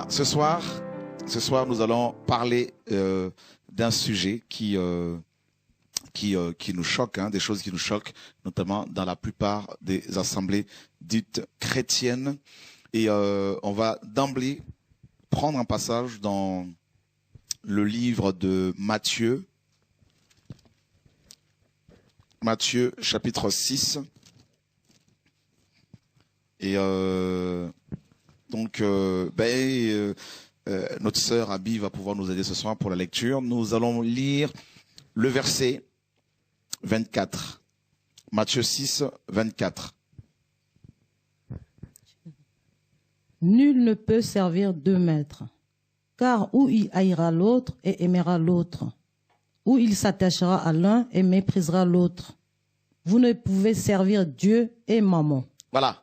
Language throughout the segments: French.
Voilà, ce soir, nous allons parler d'un sujet qui nous choque, des choses qui nous choquent, notamment dans la plupart des assemblées dites chrétiennes. Et on va d'emblée prendre un passage dans le livre de Matthieu, chapitre 6. Et notre sœur Abby va pouvoir nous aider ce soir pour la lecture. Nous allons lire le verset 24. Matthieu 6, 24. Nul ne peut servir deux maîtres, car ou il haïra l'autre et aimera l'autre, ou il s'attachera à l'un et méprisera l'autre. Vous ne pouvez servir Dieu et Mammon. Voilà.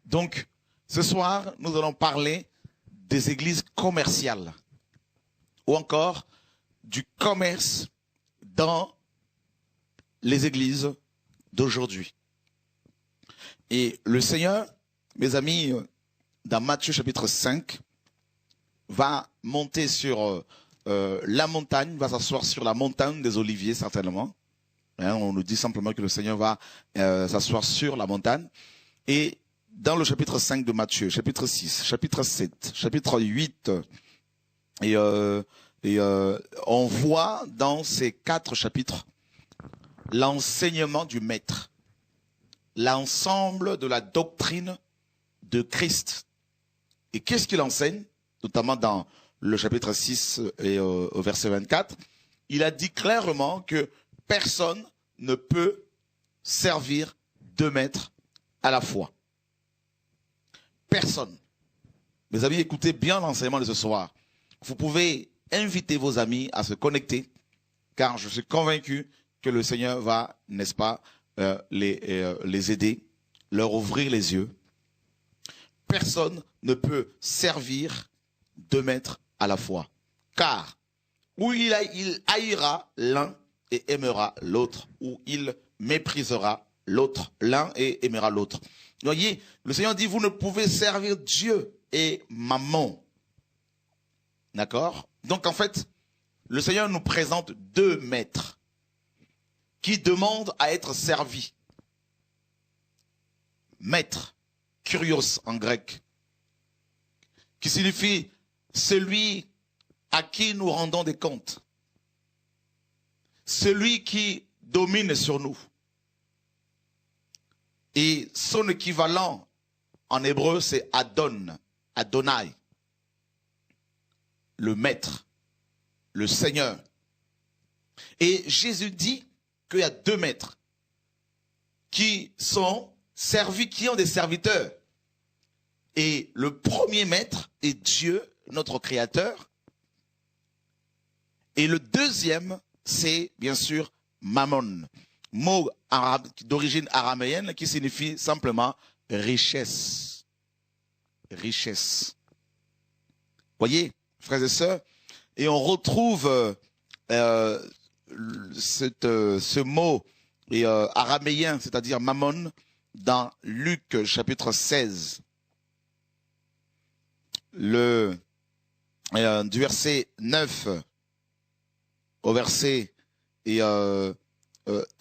Donc, ce soir, nous allons parler des églises commerciales, ou encore du commerce dans les églises d'aujourd'hui. Et le Seigneur, mes amis, dans Matthieu chapitre 5, va monter sur la montagne, va s'asseoir sur la montagne des Oliviers certainement. On nous dit simplement que le Seigneur va s'asseoir sur la montagne. Et dans le chapitre 5 de Matthieu, chapitre 6, chapitre 7, chapitre 8, on voit dans ces 4 chapitres l'enseignement du Maître, l'ensemble de la doctrine de Christ. Et qu'est-ce qu'il enseigne, notamment dans le chapitre 6 et au verset 24, il a dit clairement que personne ne peut servir deux maîtres à la fois. Personne. Mes amis, écoutez bien l'enseignement de ce soir. Vous pouvez inviter vos amis à se connecter, car je suis convaincu que le Seigneur va, n'est-ce pas, les aider, leur ouvrir les yeux. Personne ne peut servir deux maîtres à la fois, car ou il haïra l'un et aimera l'autre, ou il méprisera l'autre, l'un et aimera l'autre. Vous voyez, le Seigneur dit, vous ne pouvez servir Dieu et Mammon. D'accord? Donc en fait, le Seigneur nous présente deux maîtres qui demandent à être servis. Maître, kurios en grec, qui signifie celui à qui nous rendons des comptes. Celui qui domine sur nous. Et son équivalent en hébreu, c'est Adon, Adonai, le maître, le Seigneur. Et Jésus dit qu'il y a deux maîtres qui sont servis, qui ont des serviteurs. Et le premier maître est Dieu, notre Créateur. Et le deuxième, c'est bien sûr Mammon, mot arabe d'origine araméenne qui signifie simplement richesse. Richesse. Voyez, frères et sœurs, et on retrouve ce mot araméen, c'est-à-dire Mammon, dans Luc chapitre 16, du verset 9 au verset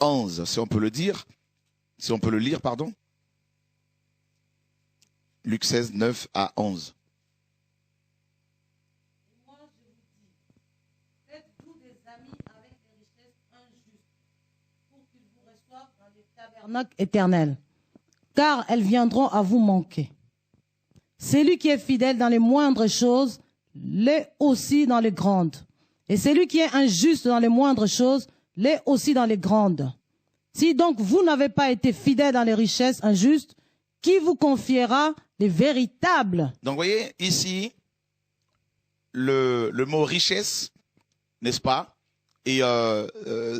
11, si on peut le dire, si on peut le lire, pardon. Luc 16, 9 à 11. Moi, je vous dis, faites-vous des amis avec les richesses injustes, pour qu'ils vous reçoivent dans les tabernacles éternels, car elles viendront à vous manquer. Celui qui est fidèle dans les moindres choses l'est aussi dans les grandes. Et celui qui est injuste dans les moindres choses l'est aussi dans les grandes. Si donc vous n'avez pas été fidèle dans les richesses injustes, qui vous confiera les véritables? Donc, vous voyez, ici, le mot richesse, n'est-ce pas? Et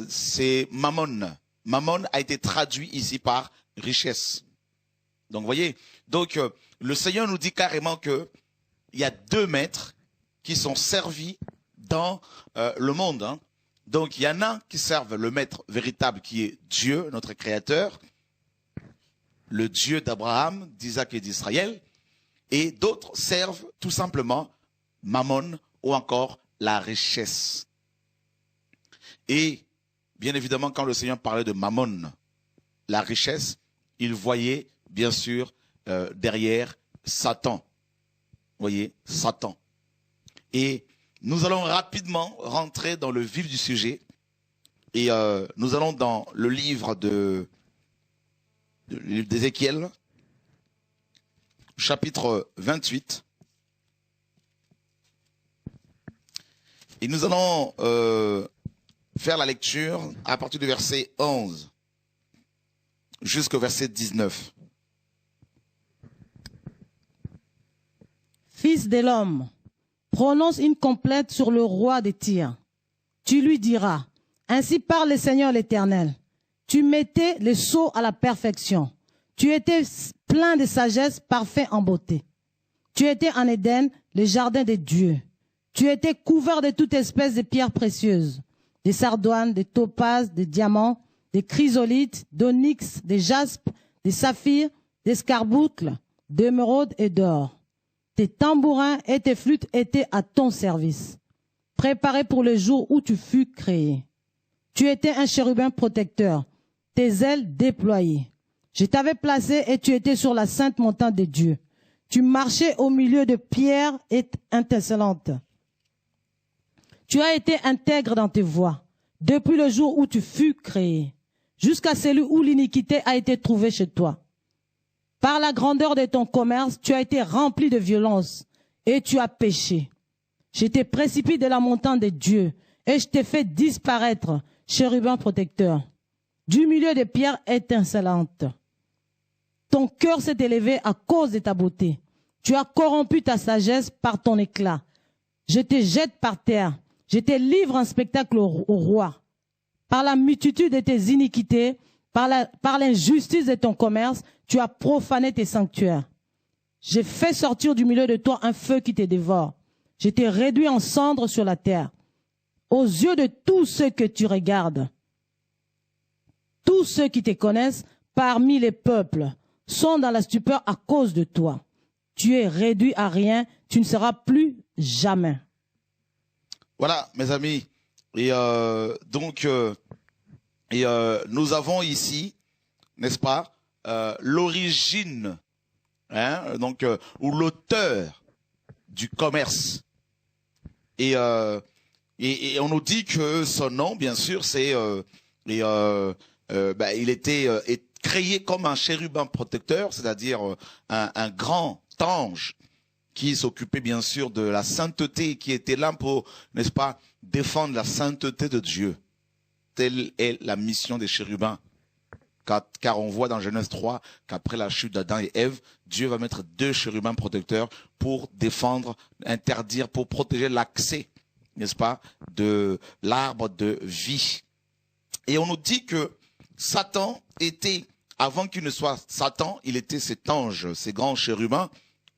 c'est Mammon. Mammon a été traduit ici par richesse. Donc, vous voyez, donc le Seigneur nous dit carrément qu'il y a deux maîtres qui sont servis dans le monde. Donc, il y en a qui servent le maître véritable qui est Dieu, notre Créateur, le Dieu d'Abraham, d'Isaac et d'Israël. Et d'autres servent tout simplement Mammon ou encore la richesse. Et bien évidemment, quand le Seigneur parlait de Mammon, la richesse, il voyait bien sûr derrière Satan. Vous voyez, Satan. Et nous allons rapidement rentrer dans le vif du sujet. Et nous allons dans le livre d'Ézéchiel, chapitre 28. Et nous allons faire la lecture à partir du verset 11 jusqu'au verset 19. Fils de l'homme, prononce une complète sur le roi de Tyr. Tu lui diras, ainsi parle le Seigneur l'Éternel. Tu mettais les sceaux à la perfection. Tu étais plein de sagesse, parfait en beauté. Tu étais en Éden, le jardin de Dieu. Tu étais couvert de toute espèce de pierres précieuses, des sardoines, des topazes, des diamants, des chrysolites, d'onyx, des jaspes, des saphirs, des scarboucles, d'émeraude et d'or. Tes tambourins et tes flûtes étaient à ton service, préparés pour le jour où tu fus créé. Tu étais un chérubin protecteur, tes ailes déployées. Je t'avais placé et tu étais sur la sainte montagne de Dieu. Tu marchais au milieu de pierres étincelantes. Tu as été intègre dans tes voies, depuis le jour où tu fus créé, jusqu'à celui où l'iniquité a été trouvée chez toi. Par la grandeur de ton commerce, tu as été rempli de violence et tu as péché. Je t'ai précipité de la montagne de Dieu et je t'ai fait disparaître, chérubin protecteur, du milieu des pierres étincelantes. Ton cœur s'est élevé à cause de ta beauté. Tu as corrompu ta sagesse par ton éclat. Je te jette par terre. Je te livre en spectacle au roi. Par la multitude de tes iniquités, par l'injustice de ton commerce, tu as profané tes sanctuaires. J'ai fait sortir du milieu de toi un feu qui te dévore. Je t'ai réduit en cendres sur la terre. Aux yeux de tous ceux que tu regardes, tous ceux qui te connaissent parmi les peuples sont dans la stupeur à cause de toi. Tu es réduit à rien, tu ne seras plus jamais. Voilà, mes amis. Et nous avons ici, n'est-ce pas, l'origine, ou l'auteur du commerce. Et on nous dit que son nom, bien sûr, c'est il était créé comme un chérubin protecteur, c'est-à-dire un grand ange qui s'occupait bien sûr de la sainteté, qui était là pour, n'est-ce pas, défendre la sainteté de Dieu. Telle est la mission des chérubins. Car on voit dans Genèse 3 qu'après la chute d'Adam et Ève, Dieu va mettre 2 chérubins protecteurs pour défendre, interdire, pour protéger l'accès, n'est-ce pas, de l'arbre de vie. Et on nous dit que Satan était, avant qu'il ne soit Satan, il était cet ange, ces grands chérubins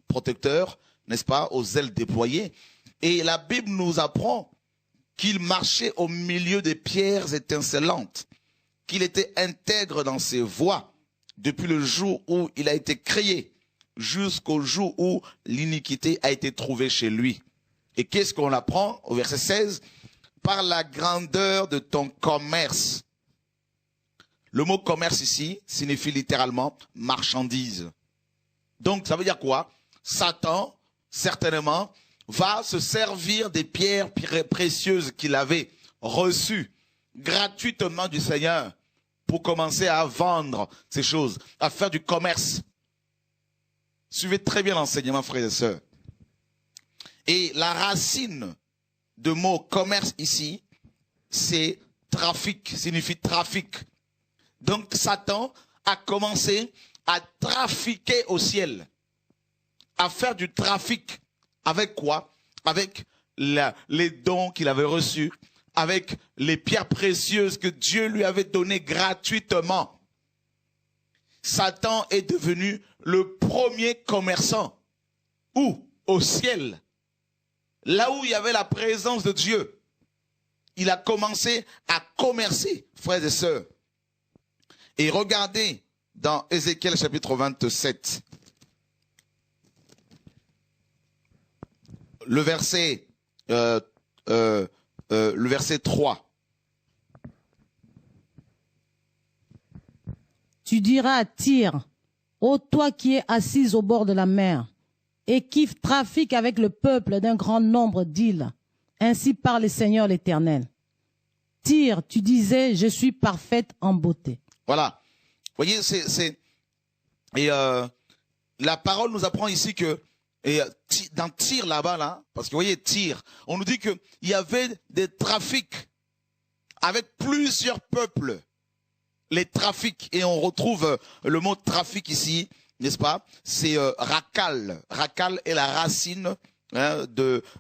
protecteurs, n'est-ce pas, aux ailes déployées. Et la Bible nous apprend qu'il marchait au milieu des pierres étincelantes, qu'il était intègre dans ses voies depuis le jour où il a été créé jusqu'au jour où l'iniquité a été trouvée chez lui. Et qu'est-ce qu'on apprend au verset 16? Par la grandeur de ton commerce. Le mot commerce ici signifie littéralement marchandise. Donc ça veut dire quoi? Satan, certainement, va se servir des pierres précieuses qu'il avait reçues gratuitement du Seigneur pour commencer à vendre ces choses, à faire du commerce. Suivez très bien l'enseignement, frères et sœurs. Et la racine de mot commerce ici, c'est trafic, signifie trafic. Donc Satan a commencé à trafiquer au ciel, à faire du trafic. Avec quoi? Avec les dons qu'il avait reçus, avec les pierres précieuses que Dieu lui avait données gratuitement. Satan est devenu le premier commerçant. Où? Au ciel. Là où il y avait la présence de Dieu. Il a commencé à commercer, frères et sœurs. Et regardez dans Ézéchiel chapitre 27. le verset 3. Tu diras à Tyr, ô toi qui es assise au bord de la mer, et qui trafique avec le peuple d'un grand nombre d'îles, ainsi parle le Seigneur l'Éternel. Tyr, tu disais, je suis parfaite en beauté. Voilà. Vous voyez, la parole nous apprend ici que, dans Tyr là-bas, là, parce que vous voyez, Tyr, on nous dit qu'il y avait des trafics avec plusieurs peuples. Les trafics, et on retrouve le mot trafic ici, n'est-ce pas? C'est rakal. Rakal est la racine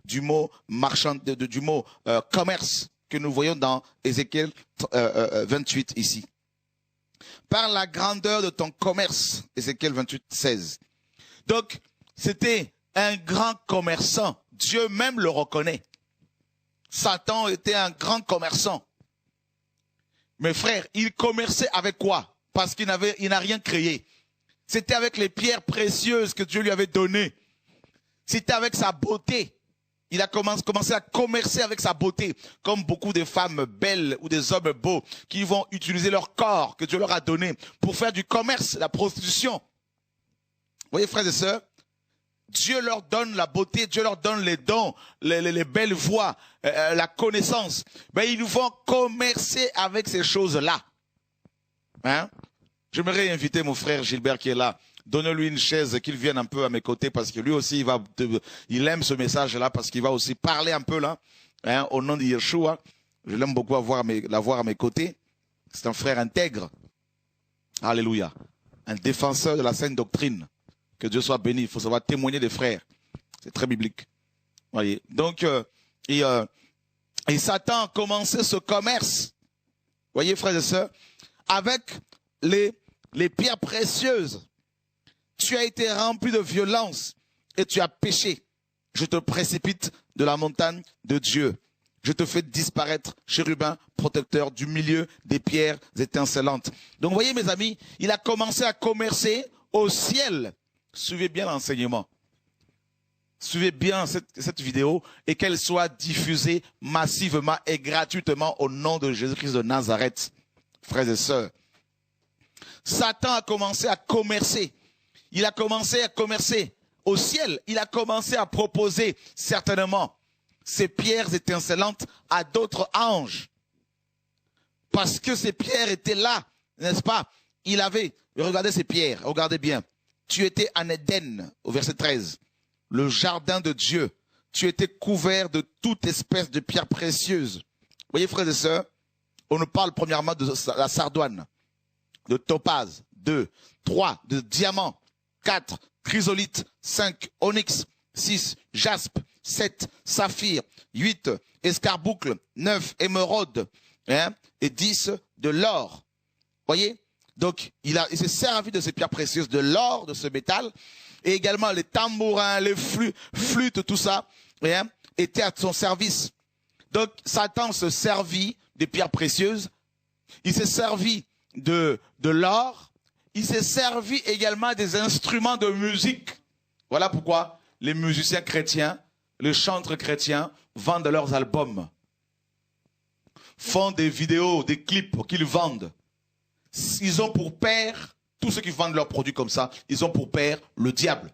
du mot marchand, du mot commerce que nous voyons dans Ézéchiel 28 ici. Par la grandeur de ton commerce, Ézéchiel 28, 16. Donc, c'était un grand commerçant. Dieu même le reconnaît. Satan était un grand commerçant. Mes frères, il commerçait avec quoi? Parce qu'il n'a rien créé. C'était avec les pierres précieuses que Dieu lui avait données. C'était avec sa beauté. Il a commencé à commercer avec sa beauté. Comme beaucoup de femmes belles ou des hommes beaux qui vont utiliser leur corps que Dieu leur a donné pour faire du commerce, la prostitution. Vous voyez, frères et sœurs, Dieu leur donne la beauté, Dieu leur donne les dons, les belles voix, la connaissance. Ben, ils vont commercer avec ces choses-là. Hein? J'aimerais inviter mon frère Gilbert qui est là. Donnez-lui une chaise, qu'il vienne un peu à mes côtés parce que lui aussi, il aime ce message-là parce qu'il va aussi parler un peu là, hein, au nom de Yeshua. Je l'aime beaucoup l'avoir à mes côtés. C'est un frère intègre. Alléluia. Un défenseur de la sainte doctrine. Que Dieu soit béni. Il faut savoir témoigner des frères. C'est très biblique. Voyez. Donc, et Satan a commencé ce commerce. Voyez, frères et sœurs, avec les pierres précieuses. Tu as été rempli de violence et tu as péché. Je te précipite de la montagne de Dieu. Je te fais disparaître, chérubin protecteur du milieu des pierres étincelantes. Donc, vous voyez, mes amis, il a commencé à commercer au ciel. Suivez bien l'enseignement. Suivez bien cette vidéo et qu'elle soit diffusée massivement et gratuitement au nom de Jésus-Christ de Nazareth, frères et sœurs. Satan a commencé à commercer. Il a commencé à commercer au ciel. Il a commencé à proposer certainement ces pierres étincelantes à d'autres anges. Parce que ces pierres étaient là, n'est-ce pas? Regardez ces pierres, regardez bien. Tu étais en Éden, au verset 13, le jardin de Dieu. Tu étais couvert de toute espèce de pierres précieuses. Vous voyez, frères et sœurs, on nous parle premièrement de la sardoine, de topaz, 2, 3, de diamant, 4, chrysolite, 5, onyx, 6, jaspe, 7, saphir, 8, escarboucle, 9, émeraude, hein, et 10, de l'or. Voyez? Donc, il s'est servi de ces pierres précieuses, de l'or, de ce métal, et également les tambourins, les flûtes, tout ça, hein, était à son service. Donc, Satan se servit des pierres précieuses, il s'est servi de l'or, il s'est servi également des instruments de musique. Voilà pourquoi les musiciens chrétiens, les chantres chrétiens vendent leurs albums, font des vidéos, des clips qu'ils vendent. Ils ont pour père, tous ceux qui vendent leurs produits comme ça, ils ont pour père le diable.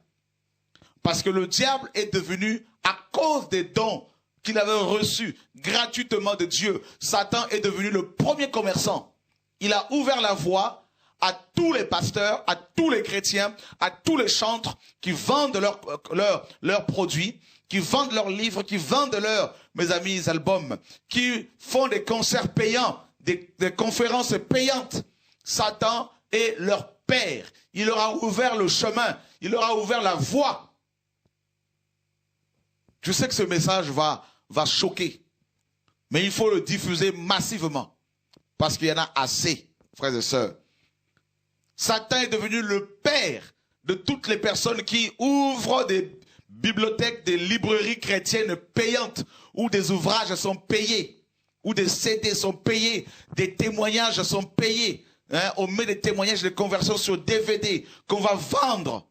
Parce que le diable est devenu, à cause des dons qu'il avait reçus gratuitement de Dieu, Satan est devenu le premier commerçant. Il a ouvert la voie à tous les pasteurs, à tous les chrétiens, à tous les chantres qui vendent leurs produits, qui vendent leurs livres, qui vendent mes amis, albums, qui font des concerts payants, des conférences payantes. Satan est leur père. Il leur a ouvert le chemin. Il leur a ouvert la voie. Je sais que ce message va choquer. Mais il faut le diffuser massivement. Parce qu'il y en a assez, frères et sœurs. Satan est devenu le père de toutes les personnes qui ouvrent des bibliothèques, des librairies chrétiennes payantes, où des ouvrages sont payés, où des CD sont payés, des témoignages sont payés. Hein, on met des témoignages de conversion sur DVD qu'on va vendre.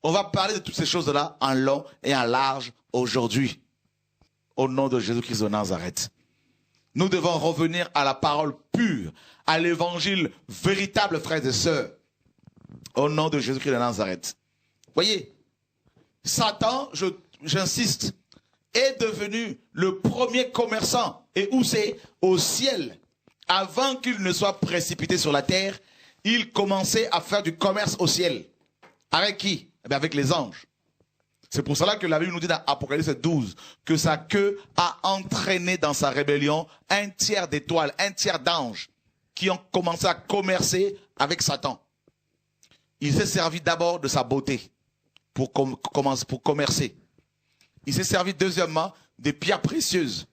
On va parler de toutes ces choses-là en long et en large aujourd'hui, au nom de Jésus-Christ de Nazareth. Nous devons revenir à la parole pure, à l'évangile véritable, frères et sœurs, au nom de Jésus-Christ de Nazareth. Voyez, Satan, j'insiste, est devenu le premier commerçant. Et où c'est? Au ciel. Avant qu'il ne soit précipité sur la terre, il commençait à faire du commerce au ciel. Avec qui? Eh bien, avec les anges. C'est pour cela que la Bible nous dit dans Apocalypse 12 que sa queue a entraîné dans sa rébellion un tiers d'étoiles, un tiers d'anges qui ont commencé à commercer avec Satan. Il s'est servi d'abord de sa beauté pour commercer. Il s'est servi deuxièmement des pierres précieuses,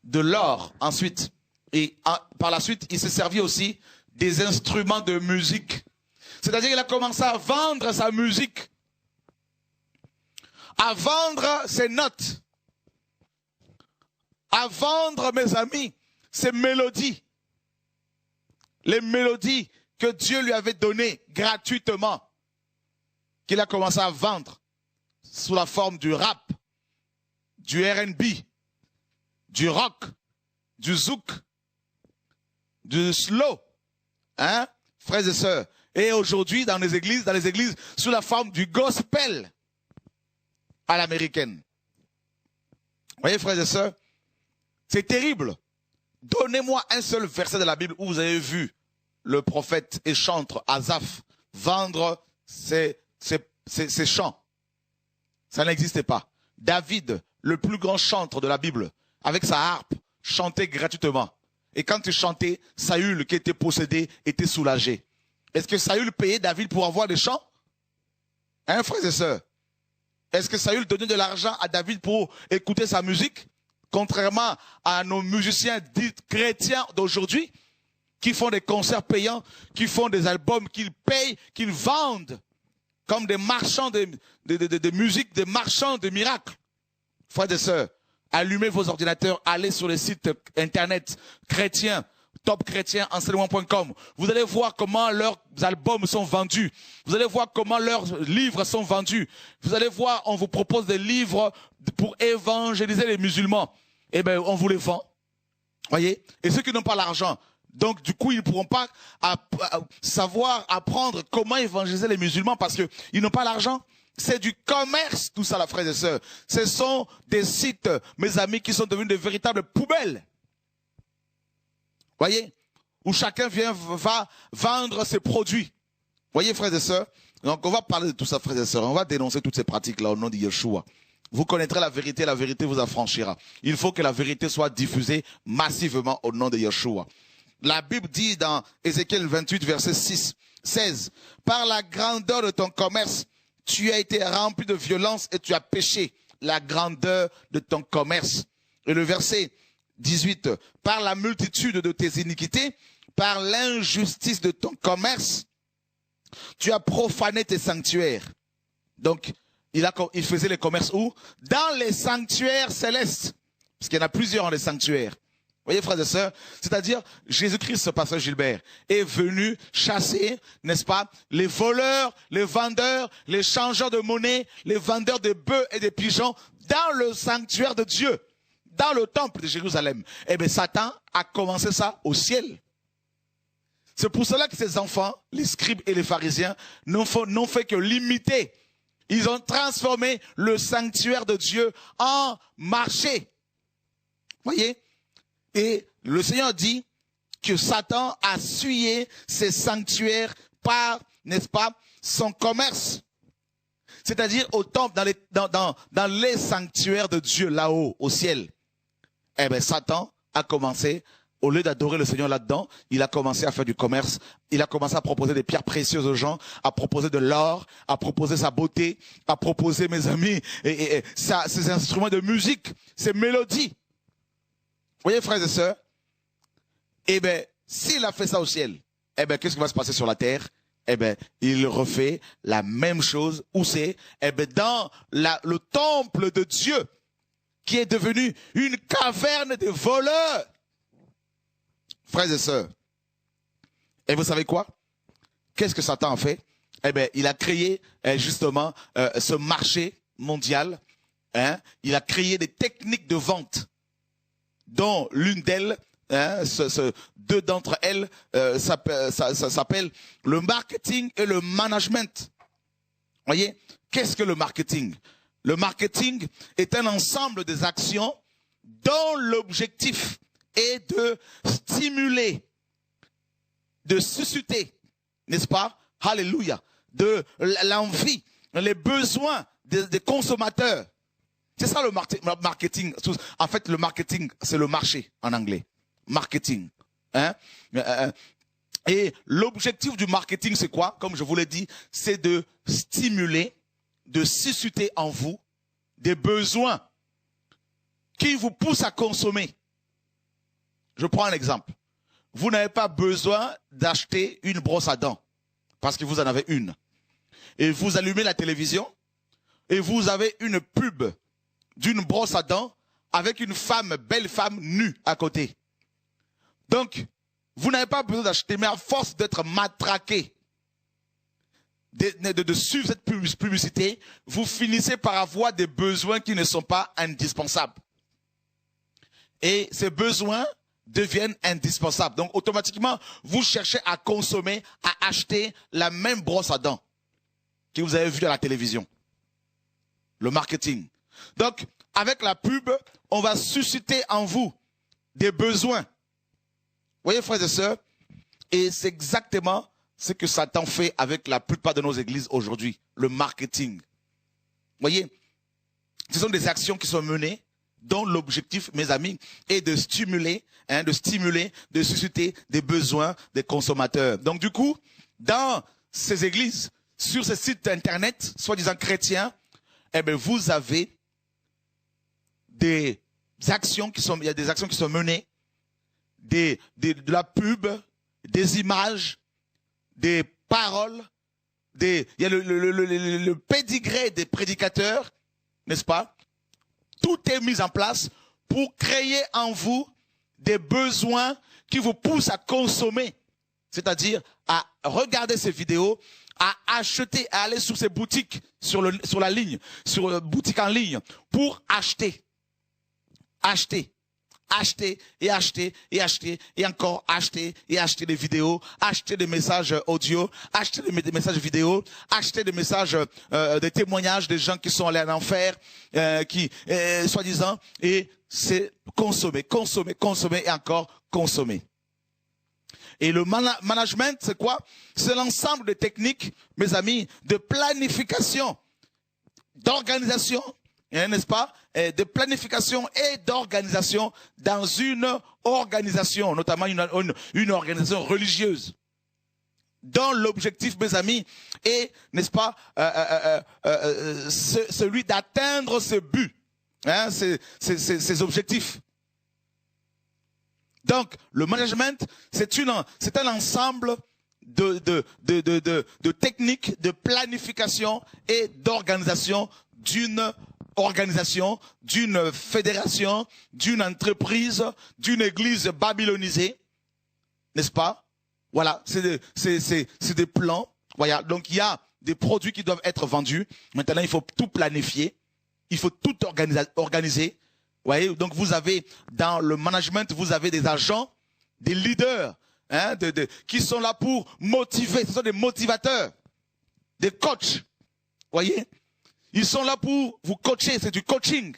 de l'or ensuite. Et par la suite, il s'est servi aussi des instruments de musique. C'est-à-dire qu'il a commencé à vendre sa musique, à vendre ses notes, à vendre, mes amis, ses mélodies. Les mélodies que Dieu lui avait données gratuitement, qu'il a commencé à vendre sous la forme du rap, du R&B, du rock, du zouk, du slow, hein, frères et sœurs. Et aujourd'hui, dans les églises, sous la forme du gospel à l'américaine. Vous voyez, frères et sœurs, c'est terrible. Donnez-moi un seul verset de la Bible où vous avez vu le prophète et chantre Asaph vendre ses chants. Ça n'existait pas. David, le plus grand chantre de la Bible, avec sa harpe, chantait gratuitement. Et quand il chantait, Saül, qui était possédé, était soulagé. Est-ce que Saül payait David pour avoir des chants? Hein, frères et sœurs? Est-ce que Saül donnait de l'argent à David pour écouter sa musique? Contrairement à nos musiciens dits chrétiens d'aujourd'hui, qui font des concerts payants, qui font des albums qu'ils payent, qu'ils vendent, comme des marchands de musique, des marchands de miracles. Frères et sœurs, allumez vos ordinateurs, allez sur les sites internet chrétiens, topchrétienenseignement.com. Vous allez voir comment leurs albums sont vendus. Vous allez voir comment leurs livres sont vendus. Vous allez voir, on vous propose des livres pour évangéliser les musulmans. Eh bien, on vous les vend. Voyez? Et ceux qui n'ont pas l'argent, donc du coup, ils ne pourront pas savoir apprendre comment évangéliser les musulmans parce qu'ils n'ont pas l'argent. C'est du commerce, tout ça, la frères et sœurs. Ce sont des sites, mes amis, qui sont devenus de véritables poubelles. Voyez, où chacun va vendre ses produits. Voyez, frères et sœurs, donc on va parler de tout ça, frères et sœurs. On va dénoncer toutes ces pratiques-là au nom de Yeshua. Vous connaîtrez la vérité vous affranchira. Il faut que la vérité soit diffusée massivement au nom de Yeshua. La Bible dit dans Ézéchiel 28, verset 16, « Par la grandeur de ton commerce, tu as été rempli de violence et tu as péché. La grandeur de ton commerce. » Et le verset 18, « Par la multitude de tes iniquités, par l'injustice de ton commerce, tu as profané tes sanctuaires. » Donc, il faisait les commerces où? Dans les sanctuaires célestes. Parce qu'il y en a plusieurs dans les sanctuaires. Vous voyez, frères et sœurs, c'est-à-dire, Jésus-Christ, ce pasteur Gilbert, est venu chasser, n'est-ce pas, les voleurs, les vendeurs, les changeurs de monnaie, les vendeurs de bœufs et de pigeons dans le sanctuaire de Dieu, dans le temple de Jérusalem. Eh bien, Satan a commencé ça au ciel. C'est pour cela que ces enfants, les scribes et les pharisiens, n'ont fait que l'imiter. Ils ont transformé le sanctuaire de Dieu en marché. Voyez? Et le Seigneur dit que Satan a souillé ses sanctuaires par, n'est-ce pas, son commerce. C'est-à-dire au temple, dans les sanctuaires de Dieu, là-haut, au ciel. Eh bien, Satan a commencé, au lieu d'adorer le Seigneur là-dedans, il a commencé à faire du commerce. Il a commencé à proposer des pierres précieuses aux gens, à proposer de l'or, à proposer sa beauté, à proposer, mes amis, ses instruments de musique, ses mélodies. Vous voyez, frères et sœurs, eh bien, s'il a fait ça au ciel, eh bien, qu'est-ce qui va se passer sur la terre? Eh bien, il refait la même chose. Où c'est? Eh bien, dans le temple de Dieu, qui est devenu une caverne de voleurs. Frères et sœurs, et vous savez quoi? Qu'est-ce que Satan a fait? Eh bien, il a créé justement ce marché mondial hein, il a créé des techniques de vente, dont l'une d'elles, hein, deux d'entre elles, ça s'appelle le marketing et le management. Voyez, qu'est-ce que le marketing? Le marketing est un ensemble des actions dont l'objectif est de stimuler, de susciter, n'est-ce pas? Alléluia. De l'envie, les besoins des consommateurs. C'est ça le marketing. En fait, le marketing, c'est le marché en anglais. Marketing. Hein? Et l'objectif du marketing, c'est quoi? Comme je vous l'ai dit, c'est de stimuler, de susciter en vous des besoins qui vous poussent à consommer. Je prends un exemple. Vous n'avez pas besoin d'acheter une brosse à dents parce que vous en avez une. Et vous allumez la télévision et vous avez une pub d'une brosse à dents avec une femme, belle femme nue à côté. Donc, vous n'avez pas besoin d'acheter, mais à force d'être matraqué, de suivre cette publicité, vous finissez par avoir des besoins qui ne sont pas indispensables. Et ces besoins deviennent indispensables. Donc, automatiquement, vous cherchez à consommer, à acheter la même brosse à dents que vous avez vue à la télévision. Le marketing. Donc, avec la pub, on va susciter en vous des besoins. Vous voyez, frères et sœurs, et c'est exactement ce que Satan fait avec la plupart de nos églises aujourd'hui, le marketing. Vous voyez, ce sont des actions qui sont menées dont l'objectif, mes amis, est de stimuler, de susciter des besoins des consommateurs. Donc du coup, dans ces églises, sur ces sites internet, soi-disant chrétiens, eh bien, vous avez des actions qui sont, il y a des actions qui sont menées, de la pub, des images, des paroles, il y a le pédigré des prédicateurs, n'est-ce pas? Tout est mis en place pour créer en vous des besoins qui vous poussent à consommer, c'est-à-dire à regarder ces vidéos, à acheter, à aller sur ces boutiques, sur la ligne, sur boutique en ligne, pour acheter, acheter et acheter et acheter et encore acheter et acheter des vidéos, acheter des messages audio, acheter des messages vidéo, acheter des messages, des témoignages des gens qui sont allés en enfer, soi-disant, et c'est consommer, consommer, consommer et encore consommer. Et le management, c'est quoi? C'est l'ensemble des techniques, mes amis, de planification, d'organisation, n'est-ce pas, de planification et d'organisation dans une organisation, notamment une organisation religieuse, dont l'objectif, mes amis, est, n'est-ce pas, celui d'atteindre ce but, hein, ces objectifs. Donc, le management, c'est un ensemble de techniques de planification et d'organisation d'une organisation, d'une fédération, d'une entreprise, d'une église babylonisée, n'est-ce pas? Voilà, c'est des plans. Voilà, donc il y a des produits qui doivent être vendus. Maintenant, il faut tout planifier, il faut tout organiser. Vous voyez, donc vous avez dans le management, vous avez des agents, des leaders, hein, qui sont là pour motiver. Ce sont des motivateurs, des coachs. Vous voyez, ils sont là pour vous coacher, c'est du coaching.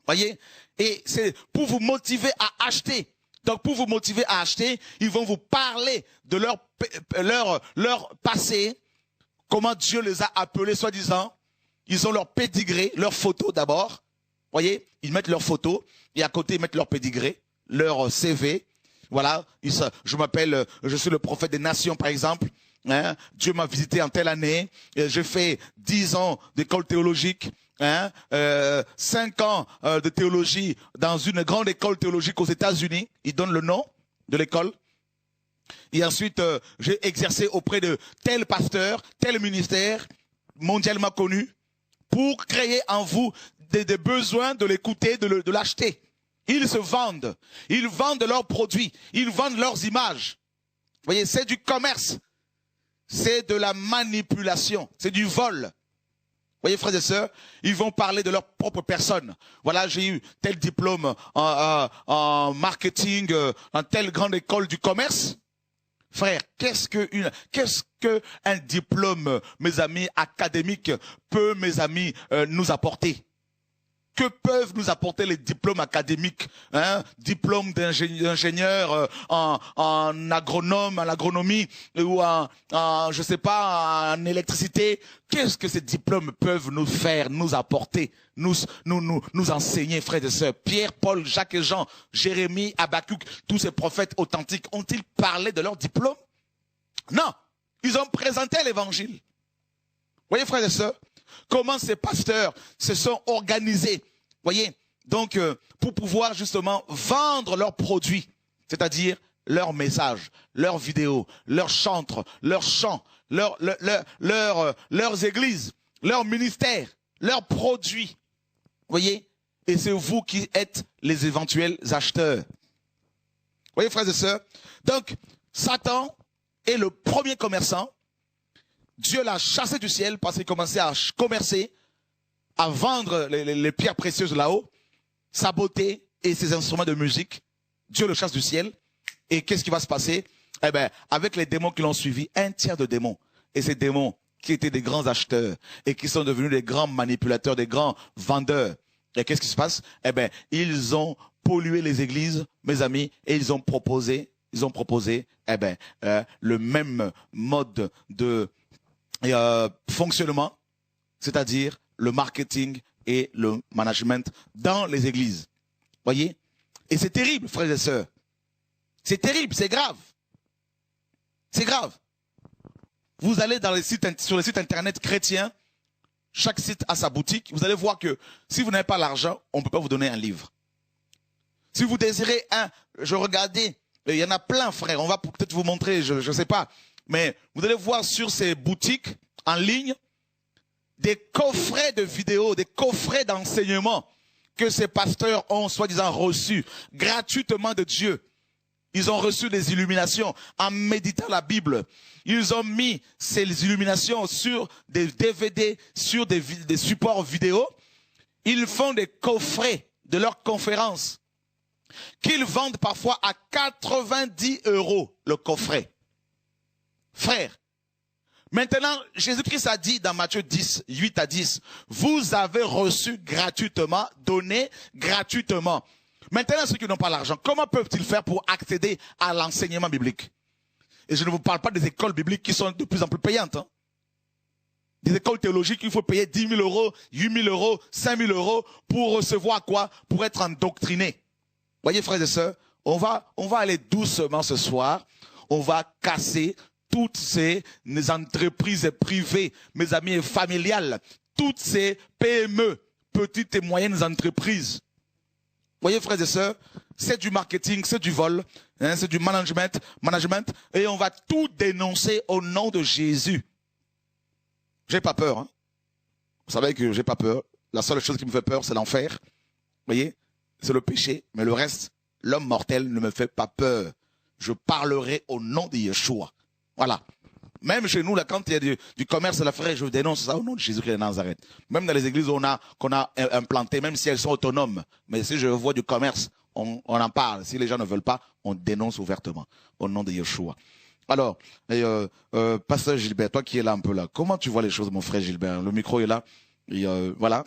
Voyez, et c'est pour vous motiver à acheter. Donc pour vous motiver à acheter, ils vont vous parler de leur passé, comment Dieu les a appelés, soi-disant. Ils ont leur pédigré, leur photo d'abord. Voyez, ils mettent leur photo et à côté ils mettent leur pédigré, leur CV. Voilà, je suis le prophète des nations par exemple. Hein, Dieu m'a visité en telle année, j'ai fait 10 ans d'école théologique, hein, 5 ans de théologie dans une grande école théologique aux États-Unis. Il donne le nom de l'école. Et ensuite, j'ai exercé auprès de tel pasteur, tel ministère mondialement connu pour créer en vous des besoins de l'écouter, de l'acheter. Ils se vendent. Ils vendent leurs produits. Ils vendent leurs images. Vous voyez, c'est du commerce. C'est de la manipulation. C'est du vol. Voyez, frères et sœurs, ils vont parler de leur propre personne. Voilà, j'ai eu tel diplôme en marketing dans telle grande école du commerce. Frère, qu'est-ce que un diplôme, mes amis, académique peut, mes amis, nous apporter? Que peuvent nous apporter les diplômes académiques, hein? Diplôme d'ingénieur en agronome, en agronomie ou je sais pas, en électricité. Qu'est-ce que ces diplômes peuvent nous faire, nous apporter, nous enseigner, frères et sœurs? Pierre, Paul, Jacques et Jean, Jérémie, Habakkuk, tous ces prophètes authentiques, ont-ils parlé de leur diplôme? Non, ils ont présenté l'évangile. Voyez, frères et sœurs, comment ces pasteurs se sont organisés, voyez, donc pour pouvoir justement vendre leurs produits, c'est-à-dire leurs messages, leurs vidéos, leurs chantres, leurs chants, leurs églises, leurs ministères, leurs produits. Voyez, et c'est vous qui êtes les éventuels acheteurs. Voyez, frères et sœurs, donc Satan est le premier commerçant. Dieu l'a chassé du ciel parce qu'il commençait à commercer, à vendre les pierres précieuses là-haut, sa beauté et ses instruments de musique. Dieu le chasse du ciel. Et qu'est-ce qui va se passer? Eh bien, avec les démons qui l'ont suivi, un tiers de démons. Et ces démons qui étaient des grands acheteurs et qui sont devenus des grands manipulateurs, des grands vendeurs. Et qu'est-ce qui se passe? Eh bien, ils ont pollué les églises, mes amis, et ils ont proposé, eh bien, le même mode de fonctionnement, c'est-à-dire le marketing et le management dans les églises. Voyez? Et c'est terrible, frères et sœurs. C'est terrible, c'est grave. C'est grave. Vous allez dans sur les sites internet chrétiens, chaque site a sa boutique, vous allez voir que si vous n'avez pas l'argent, on ne peut pas vous donner un livre. Si vous désirez je regardais, il y en a plein, frère, on va peut-être vous montrer, je ne sais pas, mais vous allez voir sur ces boutiques en ligne des coffrets de vidéos, des coffrets d'enseignement que ces pasteurs ont soi-disant reçus gratuitement de Dieu. Ils ont reçu des illuminations en méditant la Bible. Ils ont mis ces illuminations sur des DVD, sur des supports vidéo. Ils font des coffrets de leurs conférences qu'ils vendent parfois à 90 € le coffret. Frère, maintenant, Jésus-Christ a dit dans Matthieu 10, 8 à 10, vous avez reçu gratuitement, donné gratuitement. Maintenant, ceux qui n'ont pas l'argent, comment peuvent-ils faire pour accéder à l'enseignement biblique? Et je ne vous parle pas des écoles bibliques qui sont de plus en plus payantes. Hein. Des écoles théologiques, il faut payer 10 000 €, 8 000 €, 5 000 € pour recevoir quoi? Pour être endoctriné. Voyez, frères et sœurs, on va aller doucement ce soir. On va casser toutes ces entreprises privées, mes amis, et familiales, toutes ces PME, petites et moyennes entreprises. Voyez, frères et sœurs, c'est du marketing, c'est du vol, hein, c'est du management, et on va tout dénoncer au nom de Jésus. J'ai pas peur. Hein. Vous savez que j'ai pas peur. La seule chose qui me fait peur, c'est l'enfer. Voyez, c'est le péché, mais le reste, l'homme mortel ne me fait pas peur. Je parlerai au nom de Yeshua. Voilà. Même chez nous, là, quand il y a du commerce à la frère, je dénonce ça au nom de Jésus-Christ de Nazareth. Même dans les églises qu'on a implantées, même si elles sont autonomes. Mais si je vois du commerce, on en parle. Si les gens ne veulent pas, on dénonce ouvertement au nom de Yeshua. Alors, Pasteur Gilbert, toi qui es là un peu là, comment tu vois les choses, mon frère Gilbert? Le micro est là. Et, voilà.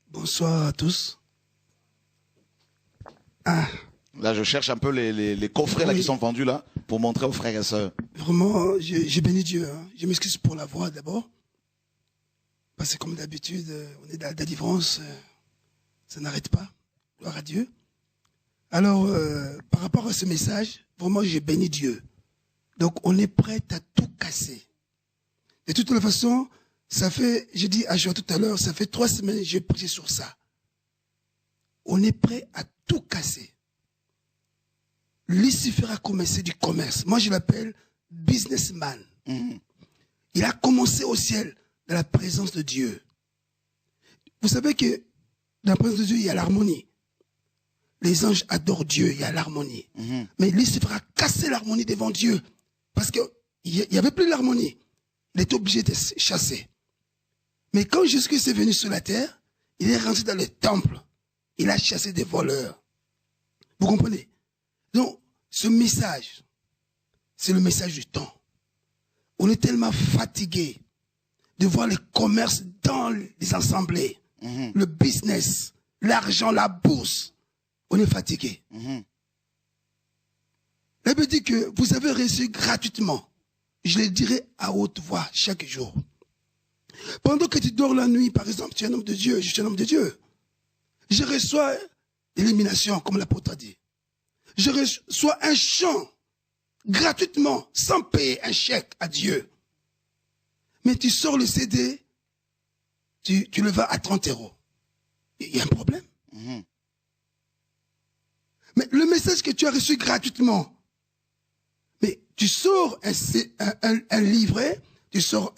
Bonsoir à tous. Là, je cherche un peu les coffrets là, qui sont vendus là pour montrer aux frères et sœurs. Vraiment, j'ai béni Dieu. Hein. Je m'excuse pour la voix d'abord. Parce que comme d'habitude, on est dans la délivrance. Ça n'arrête pas. Gloire à Dieu. Alors, par rapport à ce message, vraiment, j'ai béni Dieu. Donc, on est prêt à tout casser. De toute façon, ça fait, j'ai dit à Joël tout à l'heure, ça fait 3 semaines que j'ai prêché sur ça. On est prêt à tout casser. Lucifer a commencé du commerce. Moi, je l'appelle businessman. Il a commencé au ciel, dans la présence de Dieu. Vous savez que dans la présence de Dieu, il y a l'harmonie. Les anges adorent Dieu, il y a l'harmonie. Mais Lucifer a cassé l'harmonie devant Dieu. Parce qu'il n'y avait plus l'harmonie. Il était obligé de chasser. Mais quand Jésus-Christ est venu sur la terre, il est rentré dans le temple. Il a chassé des voleurs. Vous comprenez? Donc, ce message, c'est le message du temps. On est tellement fatigué de voir les commerces dans les assemblées, le business, l'argent, la bourse. On est fatigué. La Bible dit que vous avez reçu gratuitement. Je le dirai à haute voix chaque jour. Pendant que tu dors la nuit, par exemple, tu es un homme de Dieu, je suis un homme de Dieu. Je reçois l'élimination, comme l'apôtre a dit. Je reçois un chant gratuitement, sans payer un chèque à Dieu. Mais tu sors le CD, tu le vends à 30 €. Il y a un problème. Mais le message que tu as reçu gratuitement, mais tu sors un livret, tu sors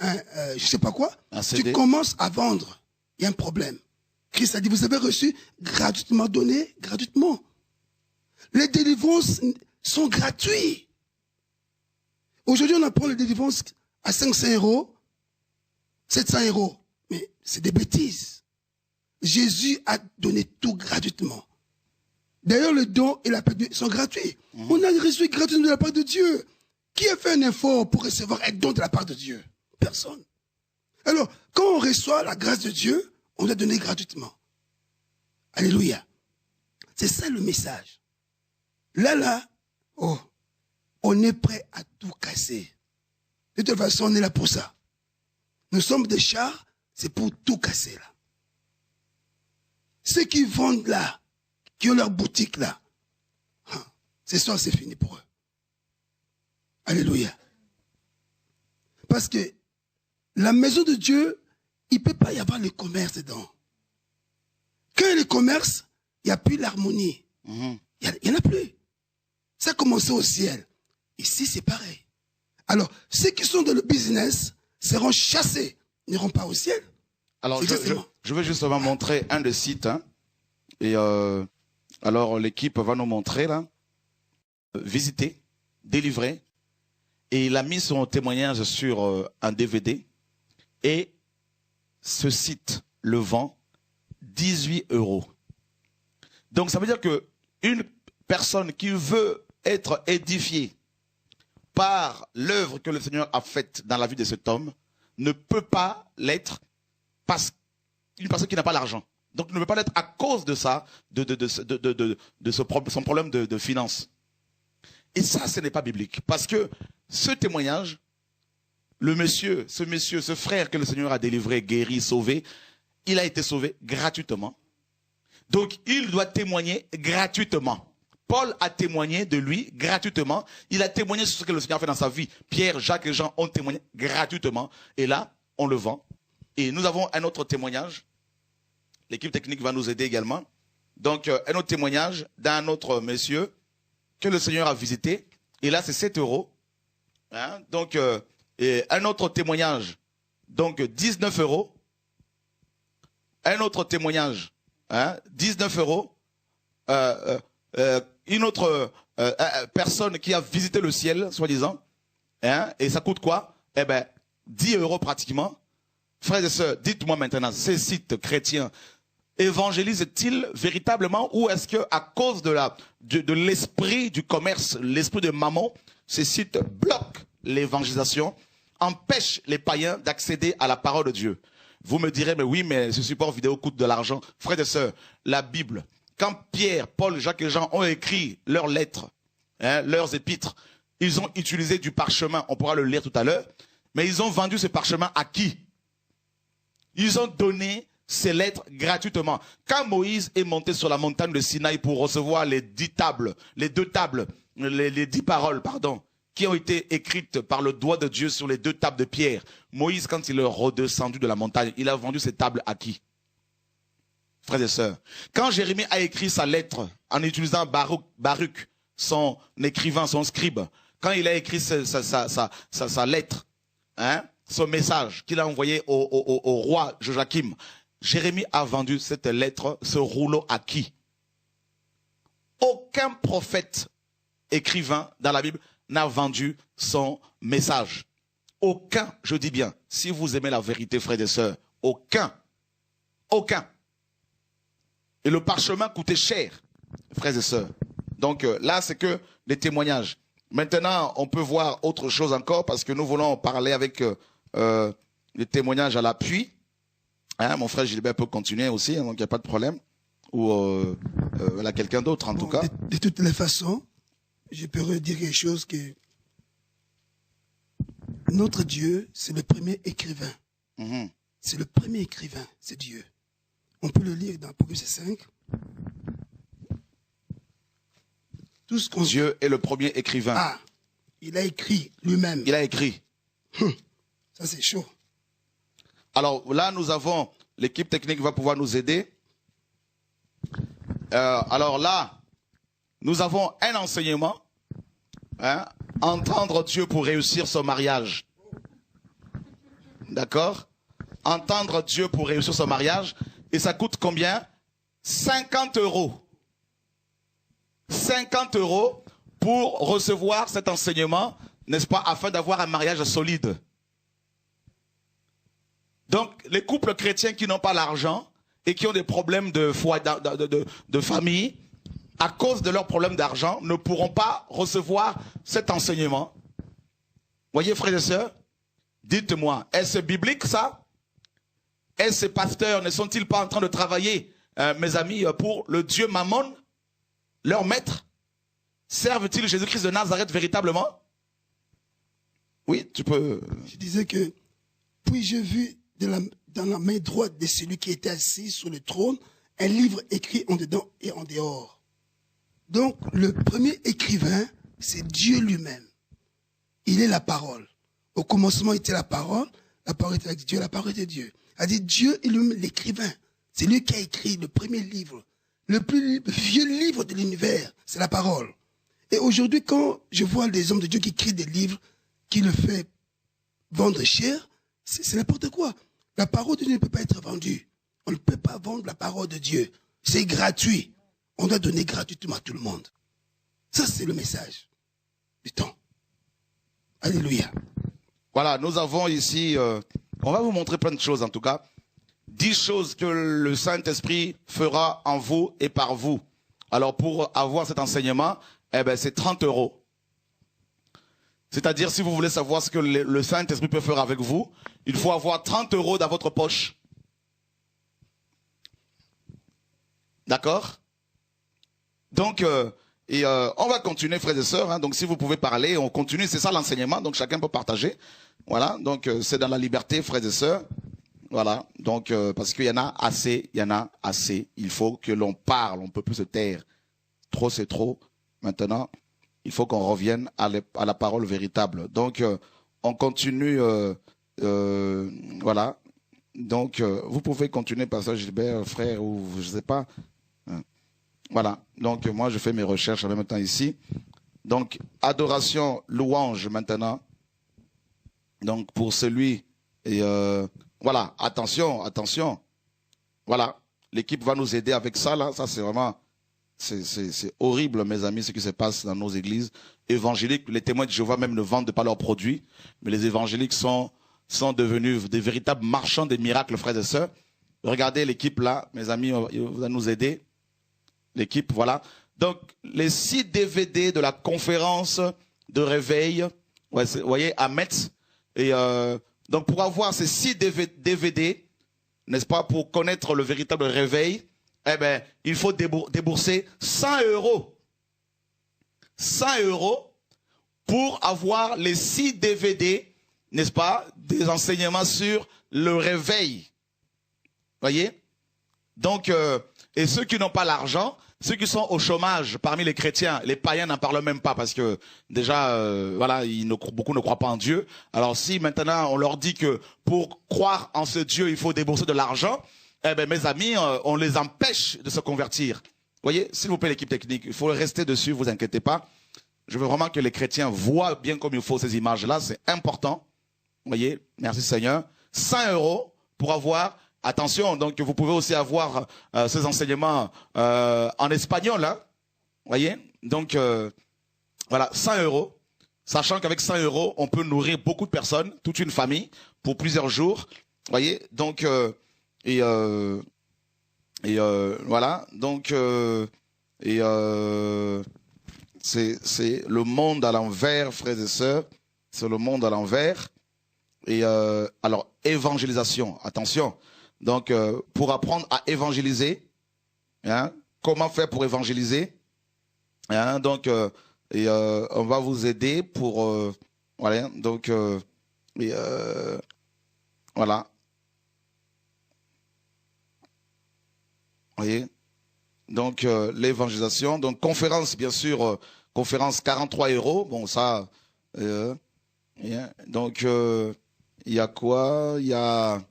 je sais pas quoi, tu commences à vendre. Il y a un problème. Christ a dit, vous avez reçu gratuitement, donné gratuitement. Les délivrances sont gratuites. Aujourd'hui, on apprend les délivrances à 500 €, 700 €. Mais c'est des bêtises. Jésus a donné tout gratuitement. D'ailleurs, le don et la paix de Dieu sont gratuits. On a reçu gratuitement de la part de Dieu. Qui a fait un effort pour recevoir un don de la part de Dieu? Personne. Alors, quand on reçoit la grâce de Dieu, on doit donner gratuitement. Alléluia. C'est ça le message. Là, on est prêt à tout casser. De toute façon, on est là pour ça. Nous sommes des chars, c'est pour tout casser là. Ceux qui vendent là, qui ont leur boutique là, ce soir c'est fini pour eux. Alléluia. Parce que la maison de Dieu, il ne peut pas y avoir le commerce dedans. Quand il y a le commerce, il n'y a plus l'harmonie. Il n'y en a plus. Ça a commencé au ciel. Ici, c'est pareil. Alors, ceux qui sont dans le business seront chassés, n'iront pas au ciel. Alors, je vais justement montrer un des sites. Et alors, l'équipe va nous montrer là. Visiter, délivrer. Et il a mis son témoignage sur un DVD. Et ce site le vend 18 €. Donc, ça veut dire que une personne qui veut être édifiée par l'œuvre que le Seigneur a faite dans la vie de cet homme ne peut pas l'être parce qu'une personne qui n'a pas l'argent. Donc, ne peut pas l'être à cause de ça, son problème de finances. Et ça, ce n'est pas biblique. Parce que ce témoignage, ce frère que le Seigneur a délivré, guéri, sauvé, il a été sauvé gratuitement. Donc, il doit témoigner gratuitement. Paul a témoigné de lui gratuitement. Il a témoigné sur ce que le Seigneur a fait dans sa vie. Pierre, Jacques et Jean ont témoigné gratuitement. Et là, on le vend. Et nous avons un autre témoignage. L'équipe technique va nous aider également. Donc, un autre témoignage d'un autre monsieur que le Seigneur a visité. Et là, c'est 7 €. Donc, et un autre témoignage. Donc, 19 €. Un autre témoignage. 19 €. Une autre personne qui a visité le ciel, soi-disant. Et ça coûte quoi? Eh bien, 10 € pratiquement. Frères et sœurs, dites-moi maintenant, ces sites chrétiens évangélisent-ils véritablement ou est-ce que à cause de l'esprit du commerce, l'esprit de mammon, ces sites bloquent l'évangélisation, empêchent les païens d'accéder à la parole de Dieu? Vous me direz, mais oui, mais ce support vidéo coûte de l'argent. Frères et sœurs, la Bible, quand Pierre, Paul, Jacques et Jean ont écrit leurs lettres, leurs épîtres, ils ont utilisé du parchemin, on pourra le lire tout à l'heure, mais ils ont vendu ce parchemin à qui? Ils ont donné ces lettres gratuitement. Quand Moïse est monté sur la montagne de Sinaï pour recevoir les 10 tables, les 2 tables, les 10 paroles, pardon, qui ont été écrites par le doigt de Dieu sur les 2 tables de pierre, Moïse, quand il est redescendu de la montagne, il a vendu ces tables à qui? Frères et sœurs, quand Jérémie a écrit sa lettre en utilisant Baruch, son écrivain, son scribe, quand il a écrit sa lettre, son message qu'il a envoyé au roi Joachim, Jérémie a vendu cette lettre, ce rouleau à qui? Aucun prophète écrivain dans la Bible n'a vendu son message. aucun, je dis bien, si vous aimez la vérité, frères et sœurs, aucun. Et le parchemin coûtait cher, frères et sœurs. Donc là, c'est que des témoignages. Maintenant, on peut voir autre chose encore parce que nous voulons parler avec les témoignages à l'appui. Hein, mon frère Gilbert peut continuer aussi, hein, donc il n'y a pas de problème. Ou voilà, quelqu'un d'autre en tout cas. De toutes les façons, je peux redire quelque chose que notre Dieu, c'est le premier écrivain. C'est le premier écrivain, c'est Dieu. On peut le lire dans Apocalypse 5. Tout ce qu'on... Dieu est le premier écrivain. Ah, il a écrit lui-même. Il a écrit. Ça, c'est chaud. Alors là, nous avons, l'équipe technique va pouvoir nous aider. Alors là, nous avons un enseignement. Hein, entendre Dieu pour réussir son mariage. D'accord? Entendre Dieu pour réussir son mariage. Et ça coûte combien? 50 €. 50 € pour recevoir cet enseignement, n'est-ce pas, afin d'avoir un mariage solide. Donc, les couples chrétiens qui n'ont pas l'argent et qui ont des problèmes de famille, à cause de leurs problèmes d'argent, ne pourront pas recevoir cet enseignement. Voyez, frères et sœurs, dites-moi, est-ce biblique ça? Est-ce ces pasteurs ne sont-ils pas en train de travailler, mes amis, pour le Dieu Mammon, leur maître? Servent-ils Jésus-Christ de Nazareth véritablement? Oui, tu peux... Je disais que, puis j'ai vu dans la main droite de celui qui était assis sur le trône, un livre écrit en dedans et en dehors. Donc, le premier écrivain, c'est Dieu lui-même. Il est la parole. Au commencement était la parole était avec Dieu, la parole était Dieu. A dit Dieu est lui-même l'écrivain. C'est lui qui a écrit le premier livre. Le plus vieux livre de l'univers, c'est la parole. Et aujourd'hui, quand je vois des hommes de Dieu qui écrivent des livres, qui le font vendre cher, c'est n'importe quoi. La parole de Dieu ne peut pas être vendue. On ne peut pas vendre la parole de Dieu. C'est gratuit. On doit donner gratuitement à tout le monde. Ça, c'est le message du temps. Alléluia. Voilà, nous avons ici, on va vous montrer plein de choses en tout cas. 10 choses que le Saint-Esprit fera en vous et par vous. Alors pour avoir cet enseignement, eh ben, c'est 30 €. C'est-à-dire si vous voulez savoir ce que le Saint-Esprit peut faire avec vous, il faut avoir 30 € dans votre poche. D'accord? Donc, on va continuer, frères et sœurs. Hein, donc, si vous pouvez parler, on continue. C'est ça l'enseignement. Donc, chacun peut partager. Voilà. Donc, c'est dans la liberté, frères et sœurs. Voilà. Donc, parce qu'il y en a assez. Il y en a assez. Il faut que l'on parle. On ne peut plus se taire. Trop, c'est trop. Maintenant, il faut qu'on revienne à la parole véritable. Donc, on continue. Voilà. Donc, vous pouvez continuer, pasteur Gilbert, frère, ou je ne sais pas. Voilà, donc moi je fais mes recherches en même temps ici. Donc, adoration, louange maintenant. Donc, pour celui, et voilà, attention, attention. Voilà, l'équipe va nous aider avec ça, là. Ça, c'est vraiment, c'est horrible, mes amis, ce qui se passe dans nos églises évangéliques. Les témoins de Jéhovah même ne vendent pas leurs produits, mais les évangéliques sont devenus des véritables marchands des miracles, frères et sœurs. Regardez l'équipe là, mes amis, va nous aider. L'équipe, voilà. Donc, les 6 DVD de la conférence de réveil, ouais, vous voyez, à Metz. Et donc, pour avoir ces 6 DVD, n'est-ce pas, pour connaître le véritable réveil, eh ben, il faut débourser 100 €. 100 € pour avoir les 6 DVD, n'est-ce pas, des enseignements sur le réveil. Voyez? Donc, et ceux qui n'ont pas l'argent, ceux qui sont au chômage parmi les chrétiens, les païens n'en parlent même pas parce que déjà, voilà, beaucoup ne croient pas en Dieu. Alors si maintenant on leur dit que pour croire en ce Dieu, il faut débourser de l'argent, eh ben mes amis, on les empêche de se convertir. Voyez, s'il vous plaît l'équipe technique, il faut rester dessus, vous inquiétez pas. Je veux vraiment que les chrétiens voient bien comme il faut ces images-là, c'est important. Voyez, merci Seigneur. 100 € pour avoir... Attention, donc vous pouvez aussi avoir ces enseignements en espagnol, hein, voyez. Donc voilà, 100 €. Sachant qu'avec 100 €, on peut nourrir beaucoup de personnes, toute une famille, pour plusieurs jours. Voyez, donc, voilà, donc, c'est le monde à l'envers, frères et sœurs, c'est le monde à l'envers. Et alors, évangélisation, attention. Donc, pour apprendre à évangéliser, hein, comment faire pour évangéliser, hein, donc, on va vous aider pour, voilà, donc, voilà. Voyez, donc l'évangélisation, donc conférence, bien sûr, conférence 43 €, bon ça, donc il y a quoi? Il y a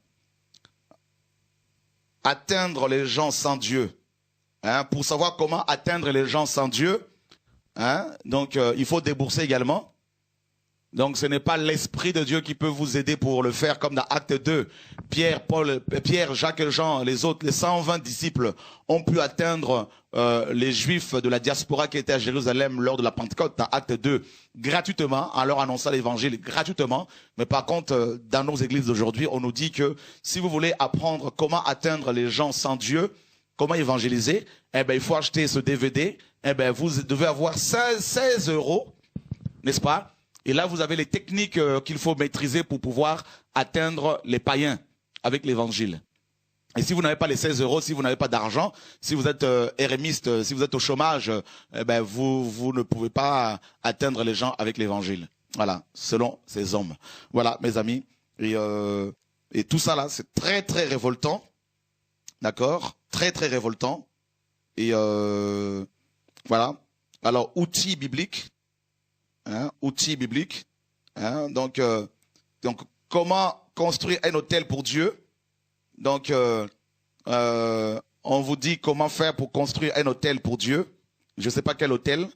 atteindre les gens sans Dieu, hein, pour savoir comment atteindre les gens sans Dieu, hein, donc il faut débourser également. Donc ce n'est pas l'Esprit de Dieu qui peut vous aider pour le faire, comme dans Acte 2. Pierre, Jacques et Jean, les autres, les 120 disciples ont pu atteindre les Juifs de la diaspora qui étaient à Jérusalem lors de la Pentecôte, dans Acte 2, gratuitement, en leur annonçant l'évangile gratuitement. Mais par contre, dans nos églises d'aujourd'hui, on nous dit que si vous voulez apprendre comment atteindre les gens sans Dieu, comment évangéliser, eh ben, il faut acheter ce DVD, eh ben, vous devez avoir 16 €, n'est-ce pas? Et là, vous avez les techniques qu'il faut maîtriser pour pouvoir atteindre les païens avec l'évangile. Et si vous n'avez pas les 16 €, si vous n'avez pas d'argent, si vous êtes érémiste, si vous êtes au chômage, eh ben vous ne pouvez pas atteindre les gens avec l'évangile. Voilà, selon ces hommes. Voilà, mes amis. Et tout ça là, c'est très très révoltant. D'accord? Très très révoltant. Et voilà. Alors, outils bibliques. Hein, outils bibliques. Hein, donc, comment construire un hôtel pour Dieu? Donc, on vous dit comment faire pour construire un hôtel pour Dieu. Je ne sais pas quel hôtel.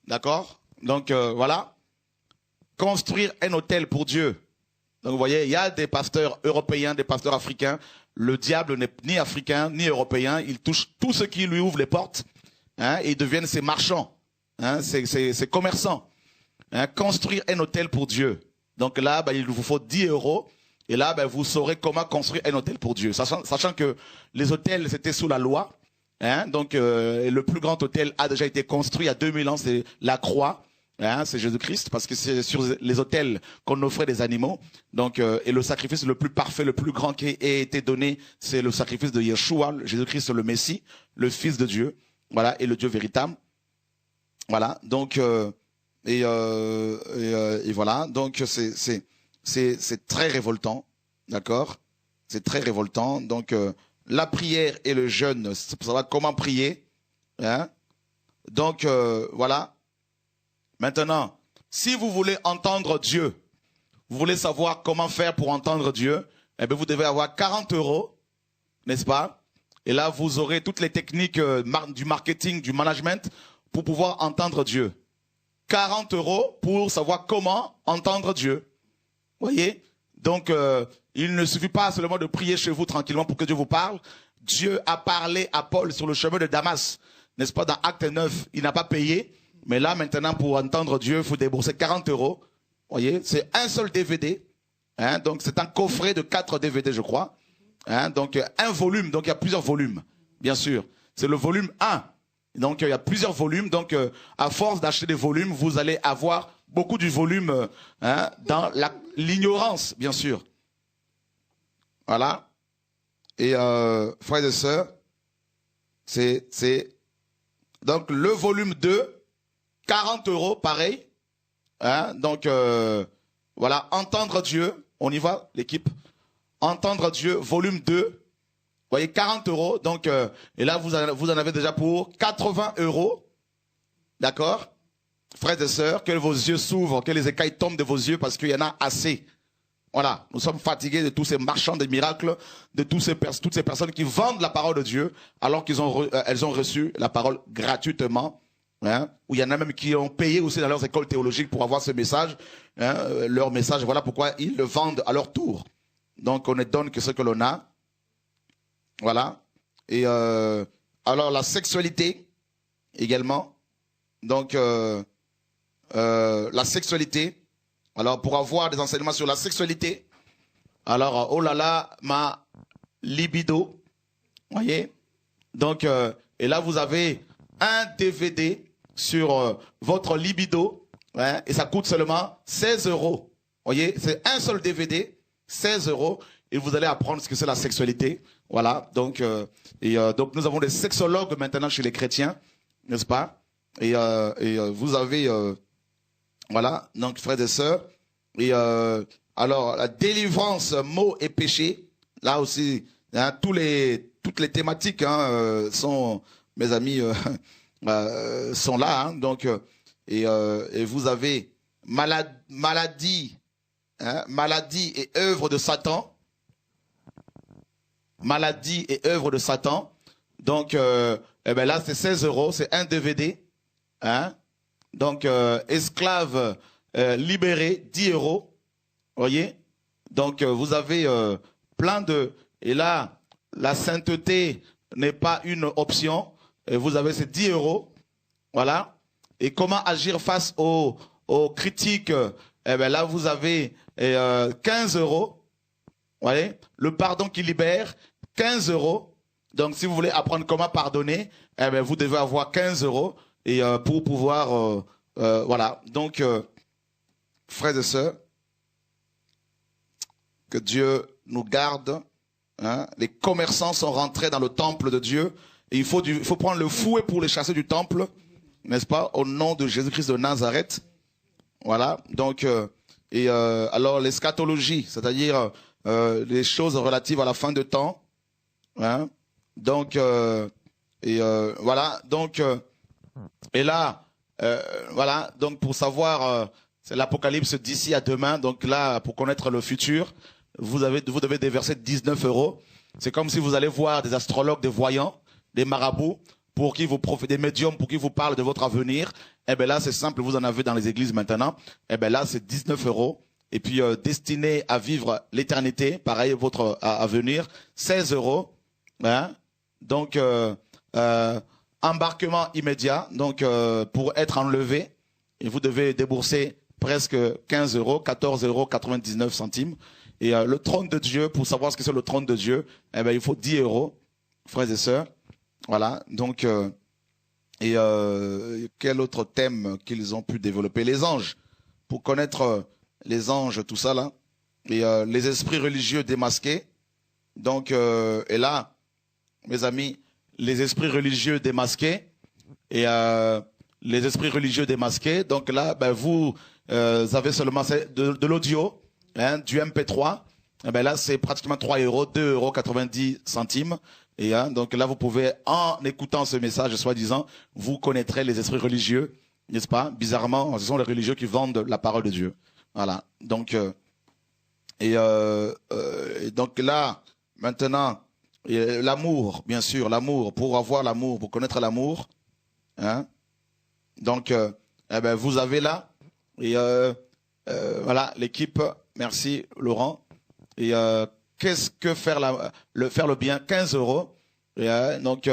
D'accord? Donc, voilà. Construire un hôtel pour Dieu. Donc, vous voyez, il y a des pasteurs européens, des pasteurs africains. Le diable n'est ni africain, ni européen. Il touche tout ce qui lui ouvre les portes. Hein, et ils deviennent ses marchands. Hein, c'est commerçant. Hein, construire un hôtel pour Dieu. Donc là, ben, il vous faut 10 €. Et là, ben, vous saurez comment construire un hôtel pour Dieu. Sachant que les hôtels, c'était sous la loi. Hein, donc le plus grand hôtel a déjà été construit il y a 2000 ans. C'est la croix. Hein, c'est Jésus-Christ. Parce que c'est sur les hôtels qu'on offrait des animaux. Donc, et le sacrifice le plus parfait, le plus grand qui ait été donné, c'est le sacrifice de Yeshua, Jésus-Christ le Messie, le Fils de Dieu. Voilà, et le Dieu véritable. Voilà, donc et voilà, donc c'est très révoltant, d'accord? C'est très révoltant. Donc la prière et le jeûne, c'est pour savoir comment prier, hein? Donc voilà. Maintenant, si vous voulez entendre Dieu, vous voulez savoir comment faire pour entendre Dieu, eh bien vous devez avoir 40 €, n'est-ce pas? Et là vous aurez toutes les techniques du marketing, du management, pour pouvoir entendre Dieu. 40 € pour savoir comment entendre Dieu. Voyez? Donc, il ne suffit pas seulement de prier chez vous tranquillement pour que Dieu vous parle. Dieu a parlé à Paul sur le chemin de Damas. N'est-ce pas, dans Acte 9, il n'a pas payé. Mais là, maintenant, pour entendre Dieu, il faut débourser 40 €. Voyez? C'est un seul DVD. Hein? Donc, c'est un coffret de 4 DVD, je crois. Hein? Donc, un volume. Donc, il y a plusieurs volumes, bien sûr. C'est le volume 1. Donc, il y a plusieurs volumes. Donc, à force d'acheter des volumes, vous allez avoir beaucoup du volume hein, dans l'ignorance, bien sûr. Voilà. Et frères et sœurs, c'est donc le volume 2, 40 €, pareil. Hein, donc, voilà, entendre Dieu. On y va, l'équipe. Entendre Dieu, volume 2. Vous voyez, 40 €. Donc, et là, vous en avez déjà pour 80 €. D'accord? Frères et sœurs, que vos yeux s'ouvrent, que les écailles tombent de vos yeux parce qu'il y en a assez. Voilà, nous sommes fatigués de tous ces marchands de miracles, de toutes ces personnes qui vendent la parole de Dieu alors qu'elles ont reçu la parole gratuitement. Hein, où il y en a même qui ont payé aussi dans leurs écoles théologiques pour avoir ce message, hein, leur message. Voilà pourquoi ils le vendent à leur tour. Donc on ne donne que ce que l'on a. Voilà. Et alors la sexualité également. Donc la sexualité. Alors, pour avoir des enseignements sur la sexualité, alors, oh là là, ma libido, voyez. Donc, et là, vous avez un DVD sur votre libido, hein, et ça coûte seulement 16 €. Voyez, c'est un seul DVD, 16 €, et vous allez apprendre ce que c'est la sexualité. Voilà, donc, donc nous avons des sexologues maintenant chez les chrétiens, n'est-ce pas? Et vous avez, voilà, donc frères et sœurs, et alors la délivrance, mots et péchés, là aussi, hein, toutes les thématiques hein, sont, mes amis, sont là, hein, donc, et vous avez maladie, hein, maladie et œuvre de Satan. Maladie et œuvre de Satan. Donc, eh ben là, c'est 16 €, c'est un DVD. Hein? Donc, esclave libéré, 10 €. Voyez? Donc, vous avez plein de... Et là, la sainteté n'est pas une option. Et vous avez ces 10 €. Voilà. Et comment agir face aux critiques? Eh ben là, vous avez 15 €. Voyez, le pardon qui libère, 15 €. Donc, si vous voulez apprendre comment pardonner, eh bien, vous devez avoir 15 € et pour pouvoir, voilà. Donc, frères et sœurs, que Dieu nous garde. Hein. Les commerçants sont rentrés dans le temple de Dieu et il faut prendre le fouet pour les chasser du temple, n'est-ce pas, au nom de Jésus-Christ de Nazareth. Voilà. Donc, alors l'eschatologie, c'est-à-dire les choses relatives à la fin de temps. Hein? Donc, voilà. Donc, et là, voilà. Donc, pour savoir, c'est l'Apocalypse d'ici à demain. Donc là, pour connaître le futur, vous devez déverser 19 €. C'est comme si vous allez voir des astrologues, des voyants, des marabouts, pour qui vous des médiums, pour qui vous parlent de votre avenir. Eh bien là, c'est simple, vous en avez dans les églises maintenant. Eh bien là, c'est 19 €. Et puis, destiné à vivre l'éternité, pareil, votre avenir, 16 €. Hein? Donc, embarquement immédiat, donc pour être enlevé, et vous devez débourser presque 15 €, 14,99 €. Et le trône de Dieu, pour savoir ce que c'est le trône de Dieu, eh ben, il faut 10 €, frères et sœurs. Voilà, donc, quel autre thème qu'ils ont pu développer? Les anges, pour connaître les anges, tout ça là, et les esprits religieux démasqués. Donc, et là, mes amis, les esprits religieux démasqués, et les esprits religieux démasqués, donc là, ben, vous avez seulement de l'audio, hein, du MP3, et ben là, c'est pratiquement 3 €, 2,90 €. Et donc là, vous pouvez, en écoutant ce message, soi-disant, vous connaîtrez les esprits religieux, n'est-ce pas? Bizarrement, ce sont les religieux qui vendent la parole de Dieu. Voilà. Donc, et donc là, maintenant, l'amour, bien sûr, l'amour, pour avoir l'amour, pour connaître l'amour. Hein? Donc, eh ben, vous avez là, et voilà, l'équipe, merci Laurent. Et qu'est-ce que faire le bien? 15 €. Et, donc,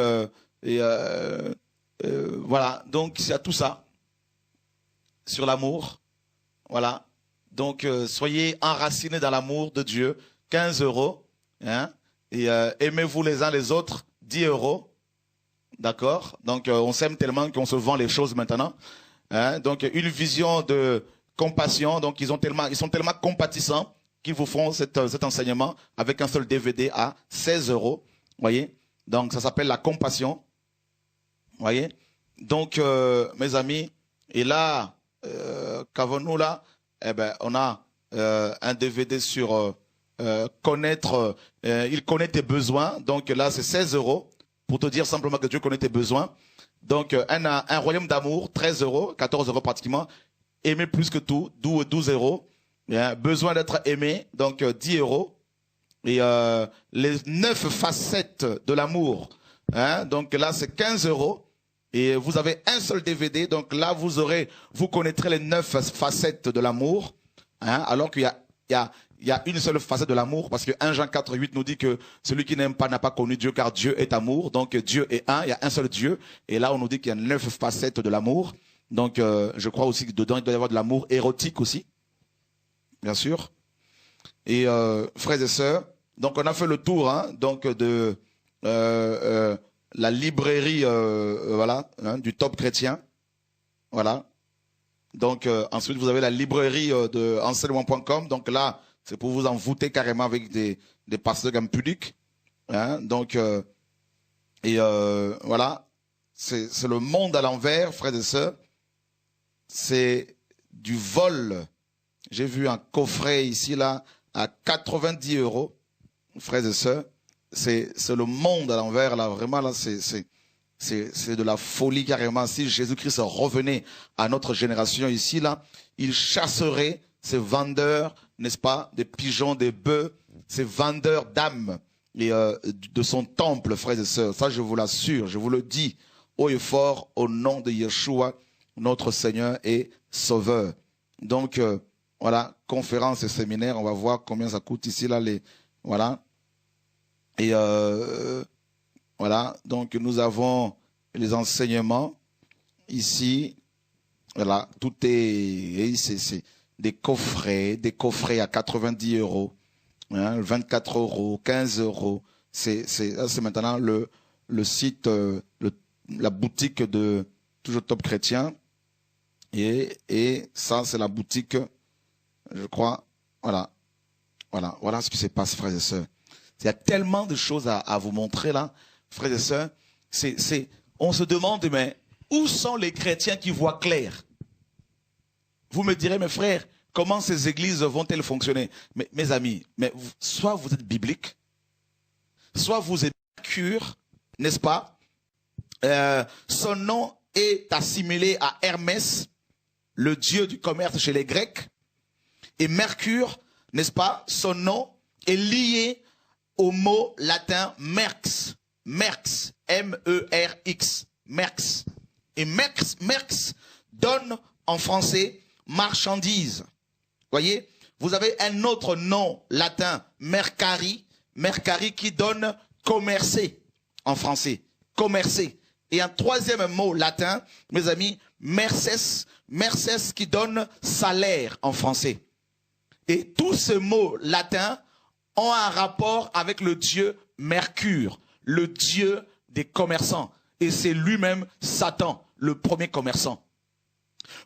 voilà, donc il y a tout ça sur l'amour. Voilà. Donc, soyez enracinés dans l'amour de Dieu. 15 €. Hein? Et aimez-vous les uns les autres. 10 €. D'accord? Donc, on s'aime tellement qu'on se vend les choses maintenant. Hein? Donc, une vision de compassion. Donc, ils sont tellement compatissants qu'ils vous font cet enseignement avec un seul DVD à 16 €. Voyez? Donc, ça s'appelle la compassion. Voyez? Donc, mes amis, et là, qu'avons-nous là? Eh ben, on a un DVD sur connaître, il connaît tes besoins. Donc là, c'est 16 € pour te dire simplement que Dieu connaît tes besoins. Donc, un royaume d'amour, 13 €, 14 € pratiquement. Aimer plus que tout, 12 €. Besoin d'être aimé, donc 10 €. Et les 9 facettes de l'amour, hein, donc là, c'est 15 €. Et vous avez un seul DVD, donc là, vous connaîtrez les 9 facettes de l'amour, hein, alors qu'il y a une seule facette de l'amour, parce que 1 Jean 4,8 nous dit que celui qui n'aime pas n'a pas connu Dieu, car Dieu est amour. Donc Dieu est un, il y a un seul Dieu. Et là, on nous dit qu'il y a 9 facettes de l'amour. Donc, je crois aussi que dedans, il doit y avoir de l'amour érotique aussi, bien sûr. Et frères et sœurs, donc on a fait le tour hein, donc de la librairie voilà, hein, du Top Chrétien. Voilà. Donc ensuite, vous avez la librairie de enseignement.com. Donc là, c'est pour vous envoûter carrément avec des pasteurs gamme pudique. Hein, donc, voilà. C'est le monde à l'envers, frères et sœurs. C'est du vol. J'ai vu un coffret ici, là, à 90 €, frères et sœurs. C'est le monde à l'envers, là, vraiment, là, c'est de la folie carrément. Si Jésus-Christ revenait à notre génération ici, là, il chasserait ces vendeurs, n'est-ce pas, des pigeons, des bœufs, ces vendeurs d'âmes et de son temple, frères et sœurs. Ça, je vous l'assure, je vous le dis, haut et fort, au nom de Yeshua, notre Seigneur et Sauveur. Donc, voilà, conférences et séminaires, on va voir combien ça coûte ici, là, voilà. Et voilà, donc nous avons les enseignements ici, voilà, tout c'est des coffrets à 90 €, hein, 24 €, 15 €. C'est maintenant le site, la boutique de Toujours Top Chrétien. Et ça, c'est la boutique, je crois, voilà ce qui se passe, frères et sœurs. Il y a tellement de choses à vous montrer là, frères et sœurs. On se demande, mais où sont les chrétiens qui voient clair? Vous me direz, mes frères, comment ces églises vont-elles fonctionner? Mais, mes amis, soit vous êtes biblique, soit vous êtes Mercure, n'est-ce pas? Son nom est assimilé à Hermès, le dieu du commerce chez les Grecs. Et Mercure, n'est-ce pas? Son nom est lié au mot latin merx. Merx, M-E-R-X. Merx. Et merx donne en français marchandise. Voyez, vous avez un autre nom latin, mercari. Mercari qui donne commercer en français. Commercer. Et un troisième mot latin, mes amis, merces. Merces qui donne salaire en français. Et tous ces mots latins ont un rapport avec le dieu Mercure, le dieu des commerçants. Et c'est lui-même Satan, le premier commerçant.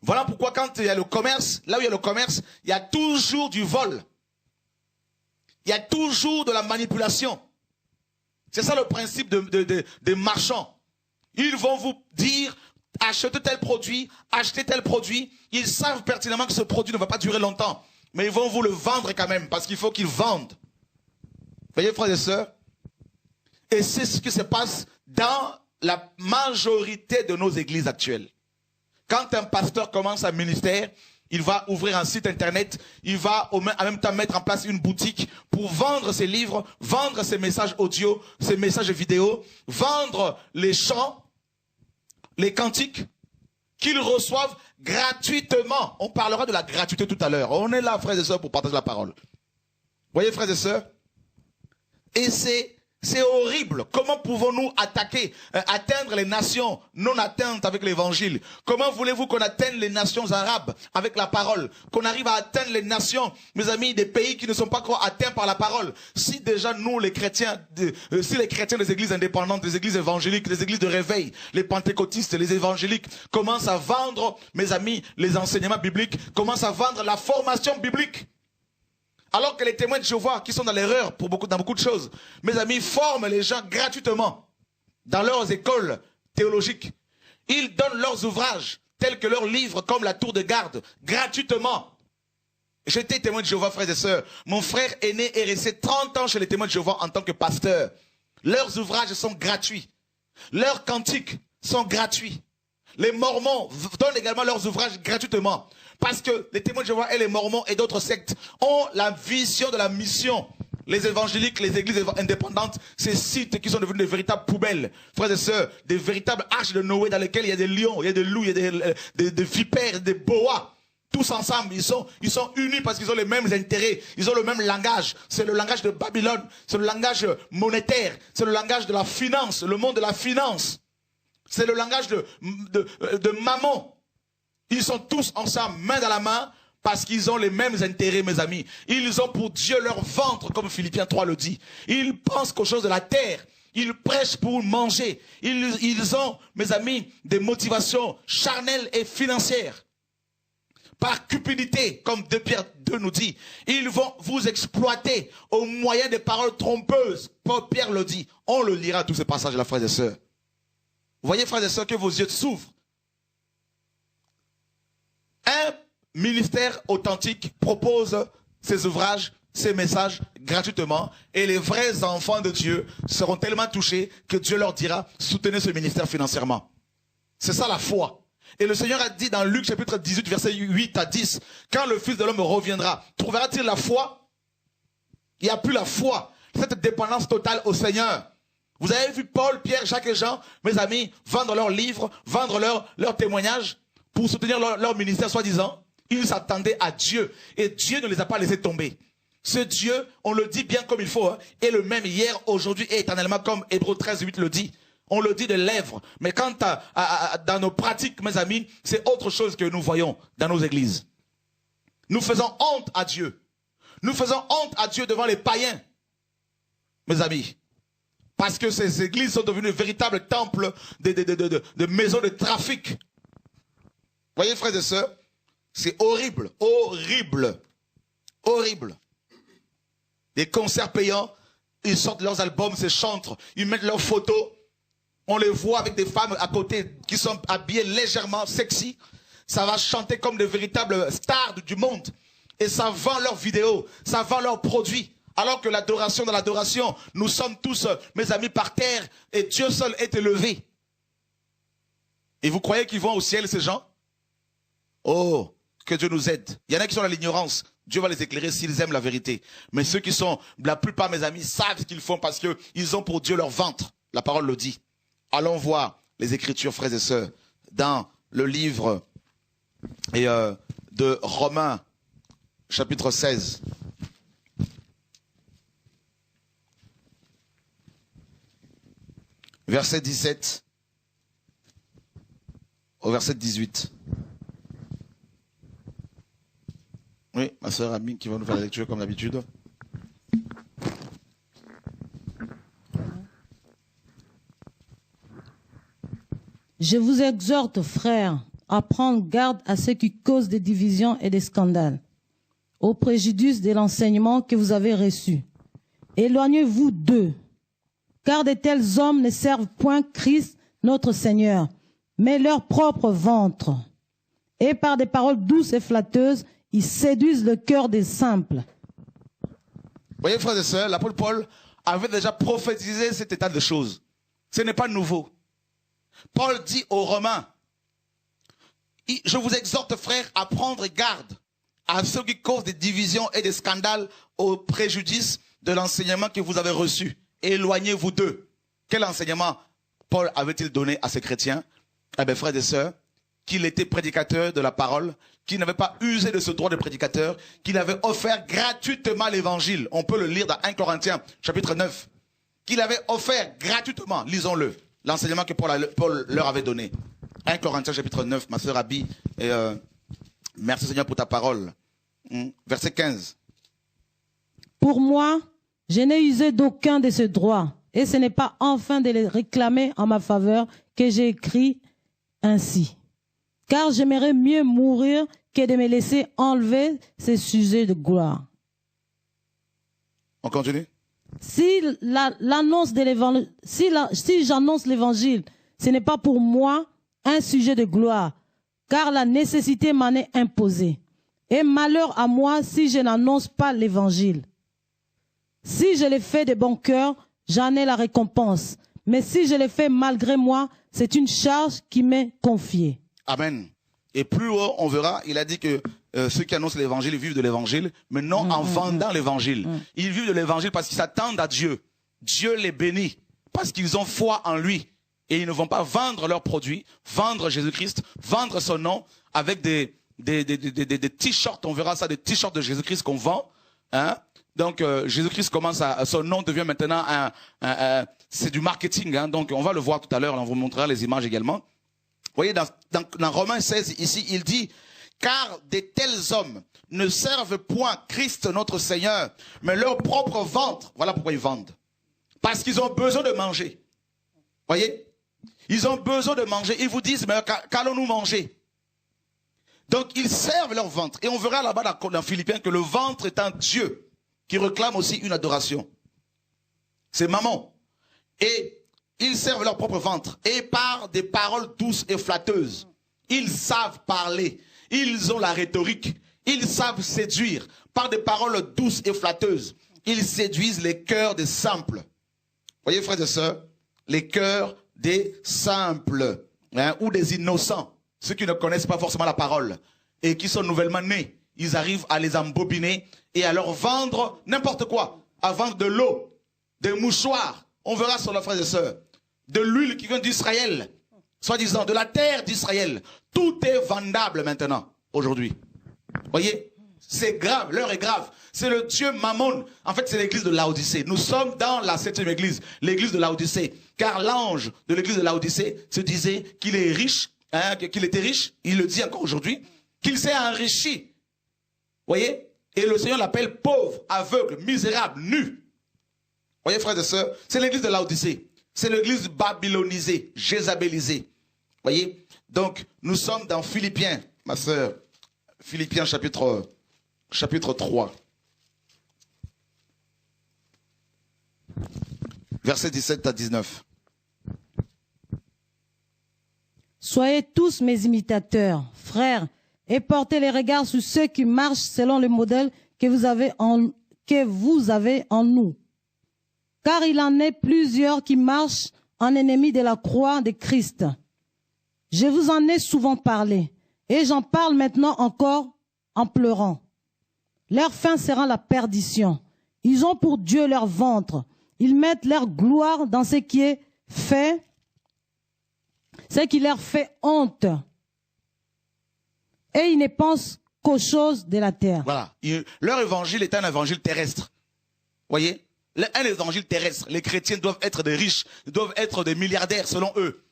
Voilà pourquoi quand il y a le commerce, là où il y a le commerce, il y a toujours du vol. Il y a toujours de la manipulation. C'est ça le principe des marchands. Ils vont vous dire, achetez tel produit, achetez tel produit. Ils savent pertinemment que ce produit ne va pas durer longtemps. Mais ils vont vous le vendre quand même, parce qu'il faut qu'ils vendent. Vous voyez, frères et sœurs? Et c'est ce qui se passe dans la majorité de nos églises actuelles. Quand un pasteur commence un ministère, il va ouvrir un site internet, il va en même temps mettre en place une boutique pour vendre ses livres, vendre ses messages audio, ses messages vidéo, vendre les chants, les cantiques qu'ils reçoivent gratuitement. On parlera de la gratuité tout à l'heure. On est là, frères et sœurs, pour partager la parole. Voyez, frères et sœurs? Et c'est horrible. Comment pouvons-nous atteindre les nations non atteintes avec l'évangile? Comment voulez-vous qu'on atteigne les nations arabes avec la parole? Qu'on arrive à atteindre les nations, mes amis, des pays qui ne sont pas encore atteints par la parole? Si déjà nous, les chrétiens, si les chrétiens des églises indépendantes, des églises évangéliques, des églises de réveil, les pentecôtistes, les évangéliques, commencent à vendre, mes amis, les enseignements bibliques, commencent à vendre la formation biblique. Alors que les témoins de Jéhovah, qui sont dans l'erreur dans beaucoup de choses, mes amis, forment les gens gratuitement dans leurs écoles théologiques. Ils donnent leurs ouvrages, tels que leurs livres, comme la tour de garde, gratuitement. J'étais témoin de Jéhovah, frères et sœurs. Mon frère aîné est resté 30 ans chez les témoins de Jéhovah en tant que pasteur. Leurs ouvrages sont gratuits. Leurs cantiques sont gratuits. Les Mormons donnent également leurs ouvrages gratuitement. Parce que les témoins de Jéhovah et les Mormons et d'autres sectes ont la vision de la mission. Les évangéliques, les églises indépendantes, ces sites qui sont devenus des véritables poubelles, frères et sœurs, des véritables arches de Noé dans lesquelles il y a des lions, il y a des loups, il y a des vipères, des boas. Tous ensemble, ils sont unis parce qu'ils ont les mêmes intérêts, ils ont le même langage. C'est le langage de Babylone, c'est le langage monétaire, c'est le langage de la finance, le monde de la finance. C'est le langage de Mammon. Ils sont tous ensemble, main dans la main, parce qu'ils ont les mêmes intérêts, mes amis. Ils ont pour Dieu leur ventre, comme Philippiens 3 le dit. Ils pensent qu'aux choses de la terre. Ils prêchent pour manger. Ils ont, mes amis, des motivations charnelles et financières. Par cupidité, comme 2 Pierre 2 nous dit. Ils vont vous exploiter au moyen des paroles trompeuses. Paul Pierre le dit. On le lira tous ces passages-là, frères et sœurs. Voyez, frères et sœurs, que vos yeux s'ouvrent. Un ministère authentique propose ses ouvrages, ces messages gratuitement, et les vrais enfants de Dieu seront tellement touchés que Dieu leur dira, soutenez ce ministère financièrement. C'est ça la foi. Et le Seigneur a dit dans Luc chapitre 18, verset 8 à 10, quand le Fils de l'homme reviendra, trouvera-t-il la foi? Il n'y a plus la foi, cette dépendance totale au Seigneur. Vous avez vu Paul, Pierre, Jacques et Jean, mes amis, vendre leurs livres, vendre leurs témoignages pour soutenir leur ministère soi-disant. Ils s'attendaient à Dieu et Dieu ne les a pas laissés tomber. Ce Dieu, on le dit bien comme il faut, hein, est le même hier, aujourd'hui et éternellement, comme Hébreux 13, 8 le dit. On le dit de lèvres, mais quant dans nos pratiques, mes amis, c'est autre chose que nous voyons dans nos églises. Nous faisons honte à Dieu. Nous faisons honte à Dieu devant les païens, mes amis. Parce que ces églises sont devenues de véritables temples de maisons de trafic. Voyez, frères et sœurs, c'est horrible, horrible, horrible. Des concerts payants, ils sortent leurs albums, ces chantres, ils mettent leurs photos. On les voit avec des femmes à côté qui sont habillées légèrement sexy. Ça va chanter comme de véritables stars du monde. Et ça vend leurs vidéos, ça vend leurs produits. Alors que l'adoration, dans l'adoration, nous sommes tous, mes amis, par terre. Et Dieu seul est élevé. Et vous croyez qu'ils vont au ciel, ces gens? Oh, que Dieu nous aide. Il y en a qui sont dans l'ignorance. Dieu va les éclairer s'ils aiment la vérité. Mais ceux qui sont, la plupart, mes amis, savent ce qu'ils font parce qu'ils ont pour Dieu leur ventre. La parole le dit. Allons voir les Écritures, frères et sœurs, dans le livre de Romains, chapitre 16. Verset 17 au verset 18. Oui, ma sœur Amine qui va nous faire la lecture comme d'habitude. Je vous exhorte, frères, à prendre garde à ceux qui causent des divisions et des scandales, au préjudice de l'enseignement que vous avez reçu. Éloignez-vous d'eux, car de tels hommes ne servent point Christ, notre Seigneur, mais leur propre ventre. Et par des paroles douces et flatteuses, ils séduisent le cœur des simples. Voyez, frères et sœurs, l'apôtre Paul avait déjà prophétisé cet état de choses. Ce n'est pas nouveau. Paul dit aux Romains, je vous exhorte, frères, à prendre garde à ceux qui causent des divisions et des scandales au préjudice de l'enseignement que vous avez reçu. Éloignez-vous d'eux. Quel enseignement Paul avait-il donné à ces chrétiens? Eh bien, frères et sœurs, qu'il était prédicateur de la parole, qu'il n'avait pas usé de ce droit de prédicateur, qu'il avait offert gratuitement l'évangile. On peut le lire dans 1 Corinthiens, chapitre 9. Qu'il avait offert gratuitement, lisons-le, l'enseignement que Paul leur avait donné. 1 Corinthiens, chapitre 9, ma sœur Abby, et merci Seigneur pour ta parole. Verset 15. Pour moi, je n'ai usé d'aucun de ces droits, et ce n'est pas enfin de les réclamer en ma faveur que j'ai écrit ainsi. Car j'aimerais mieux mourir que de me laisser enlever ces sujets de gloire. On continue? Si j'annonce l'évangile, ce n'est pas pour moi un sujet de gloire, car la nécessité m'en est imposée. Et malheur à moi si je n'annonce pas l'évangile. Si je le fais de bon cœur, j'en ai la récompense. Mais si je le fais malgré moi, c'est une charge qui m'est confiée. Amen. Et plus haut, on verra, il a dit que ceux qui annoncent l'évangile vivent de l'évangile, mais non en vendant l'évangile. Ils vivent de l'évangile parce qu'ils s'attendent à Dieu. Dieu les bénit parce qu'ils ont foi en lui. Et ils ne vont pas vendre leurs produits, vendre Jésus-Christ, vendre son nom avec des t-shirts. On verra ça, des t-shirts de Jésus-Christ qu'on vend. Hein? Donc Jésus-Christ commence son nom devient maintenant c'est du marketing. Hein? Donc on va le voir tout à l'heure, on vous montrera les images également. voyez, dans Romains 16, ici, il dit, car de tels hommes ne servent point Christ notre Seigneur, mais leur propre ventre. Voilà pourquoi ils vendent. Parce qu'ils ont besoin de manger. Voyez? Ils ont besoin de manger. Ils vous disent, mais qu'allons-nous manger? Donc, ils servent leur ventre. Et on verra là-bas dans Philippiens que le ventre est un Dieu qui réclame aussi une adoration. C'est maman. Et ils servent leur propre ventre. Et par des paroles douces et flatteuses. Ils savent parler. Ils ont la rhétorique. Ils savent séduire. Par des paroles douces et flatteuses. Ils séduisent les cœurs des simples. Voyez, frères et sœurs, les cœurs des simples, hein, ou des innocents, ceux qui ne connaissent pas forcément la parole et qui sont nouvellement nés. Ils arrivent à les embobiner et à leur vendre n'importe quoi, à vendre de l'eau, des mouchoirs, on verra sur la frères et sœurs, de l'huile qui vient d'Israël, soi-disant de la terre d'Israël. Tout est vendable maintenant, aujourd'hui. Voyez, c'est grave, l'heure est grave. C'est le Dieu Mammon. En fait, c'est l'église de Laodicée. Nous sommes dans la 7e église, l'église de Laodicée. Car l'ange de l'église de Laodicée se disait qu'il est riche, hein, qu'il était riche, il le dit encore aujourd'hui, qu'il s'est enrichi. Voyez? Et le Seigneur l'appelle pauvre, aveugle, misérable, nu. Voyez, frères et sœurs, c'est l'église de Laodicée. C'est l'église babylonisée, jézabélisée. Voyez? Donc, nous sommes dans Philippiens, ma sœur. Philippiens chapitre 3. Versets 17 à 19. Soyez tous mes imitateurs, frères, et portez les regards sur ceux qui marchent selon le modèle que vous avez en nous. Car il en est plusieurs qui marchent en ennemis de la croix de Christ. Je vous en ai souvent parlé, et j'en parle maintenant encore en pleurant. Leur fin sera la perdition. Ils ont pour Dieu leur ventre. Ils mettent leur gloire dans ce qui est fait, ce qui leur fait honte. Et ils ne pensent qu'aux choses de la terre. Voilà. Leur évangile est un évangile terrestre. Voyez? Un évangile terrestre. Les chrétiens doivent être des riches, doivent être des milliardaires selon eux,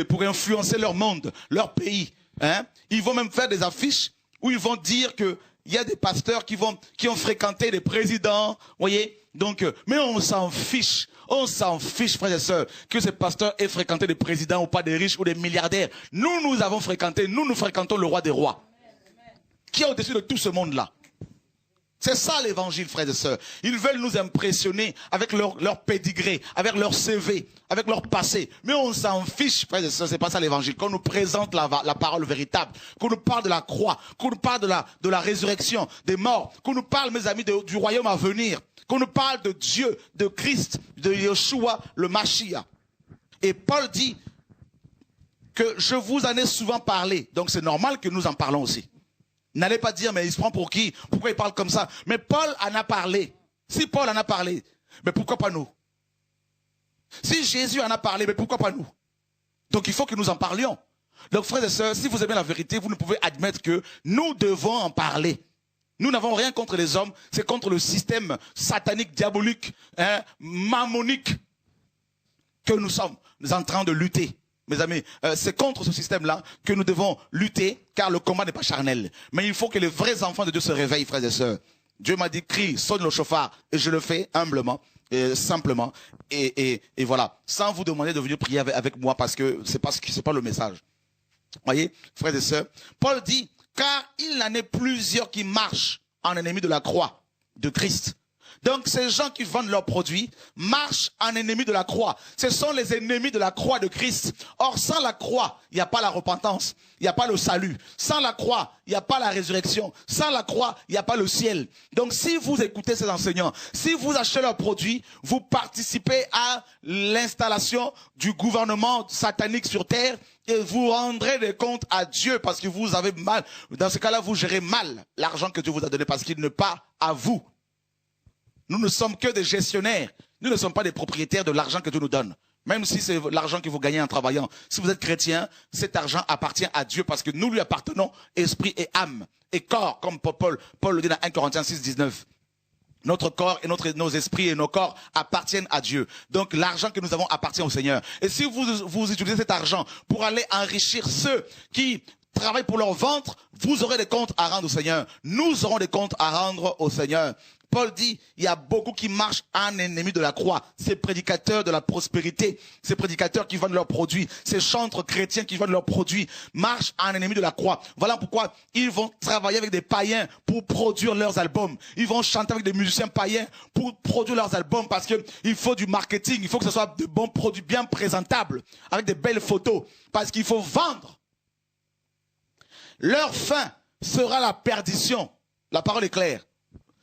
pour influencer leur monde, leur pays. Hein? Ils vont même faire des affiches où ils vont dire que il y a des pasteurs qui ont fréquenté des présidents, voyez. Donc, mais on s'en fiche, frères et sœurs, que ces pasteurs aient fréquenté des présidents ou pas des riches ou des milliardaires. Nous avons fréquenté, nous fréquentons le roi des rois, qui est au-dessus de tout ce monde-là. C'est ça l'évangile, frères et sœurs. Ils veulent nous impressionner avec leur pédigré, avec leur CV, avec leur passé. Mais on s'en fiche, frères et sœurs, c'est pas ça l'évangile. Qu'on nous présente la parole véritable, qu'on nous parle de la croix, qu'on nous parle de la résurrection des morts, qu'on nous parle, mes amis, du royaume à venir, qu'on nous parle de Dieu, de Christ, de Yeshua, le Mashiach. Et Paul dit que je vous en ai souvent parlé. Donc c'est normal que nous en parlons aussi. N'allez pas dire, mais il se prend pour qui? Pourquoi il parle comme ça? Mais Paul en a parlé. Si Paul en a parlé, mais pourquoi pas nous? Si Jésus en a parlé, mais pourquoi pas nous? Donc il faut que nous en parlions. Donc frères et sœurs, si vous aimez la vérité, vous ne pouvez admettre que nous devons en parler. Nous n'avons rien contre les hommes, c'est contre le système satanique, diabolique, hein, mammonique que nous sommes en train de lutter. Mes amis, c'est contre ce système-là que nous devons lutter, car le combat n'est pas charnel. Mais il faut que les vrais enfants de Dieu se réveillent, frères et sœurs. Dieu m'a dit, crie, sonne le chauffard, et je le fais humblement, et simplement, et voilà, sans vous demander de venir prier avec moi, parce que c'est pas le message. Voyez, frères et sœurs, Paul dit, car il en est plusieurs qui marchent en ennemis de la croix de Christ. Donc ces gens qui vendent leurs produits marchent en ennemis de la croix. Ce sont les ennemis de la croix de Christ. Or sans la croix, il n'y a pas la repentance, il n'y a pas le salut. Sans la croix, il n'y a pas la résurrection. Sans la croix, il n'y a pas le ciel. Donc si vous écoutez ces enseignants, si vous achetez leurs produits, vous participez à l'installation du gouvernement satanique sur terre et vous rendrez des comptes à Dieu parce que vous avez mal. Dans ce cas-là, vous gérez mal l'argent que Dieu vous a donné parce qu'il n'est pas à vous. Nous ne sommes que des gestionnaires. Nous ne sommes pas des propriétaires de l'argent que Dieu nous donne. Même si c'est l'argent que vous gagnez en travaillant. Si vous êtes chrétien, cet argent appartient à Dieu parce que nous lui appartenons esprit et âme et corps, comme Paul le dit dans 1 Corinthiens 6, 19. notre corps et nos esprits et nos corps appartiennent à Dieu. Donc l'argent que nous avons appartient au Seigneur. Et si vous utilisez cet argent pour aller enrichir ceux qui travaillent pour leur ventre, vous aurez des comptes à rendre au Seigneur. Nous aurons des comptes à rendre au Seigneur. Paul dit, il y a beaucoup qui marchent en ennemi de la croix. Ces prédicateurs de la prospérité, ces prédicateurs qui vendent leurs produits, ces chantres chrétiens qui vendent leurs produits, marchent en ennemi de la croix. Voilà pourquoi ils vont travailler avec des païens pour produire leurs albums. Ils vont chanter avec des musiciens païens pour produire leurs albums parce qu'il faut du marketing, il faut que ce soit de bons produits bien présentables, avec des belles photos, parce qu'il faut vendre. Leur fin sera la perdition. La parole est claire.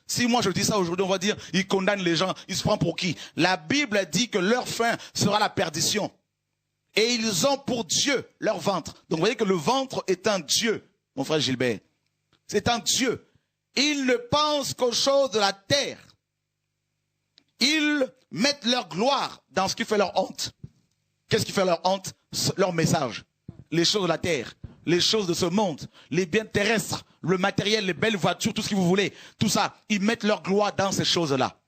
Si moi je dis ça aujourd'hui, on va dire, ils condamnent les gens, ils se prennent pour qui? La Bible dit que leur fin sera la perdition. Et ils ont pour Dieu leur ventre. Donc vous voyez que le ventre est un Dieu, mon frère Gilbert. C'est un Dieu. Ils ne pensent qu'aux choses de la terre. Ils mettent leur gloire dans ce qui fait leur honte. Qu'est-ce qui fait leur honte? Leur message. Les choses de la terre, les choses de ce monde, les biens terrestres, le matériel, les belles voitures, tout ce que vous voulez, tout ça, ils mettent leur gloire dans ces choses-là.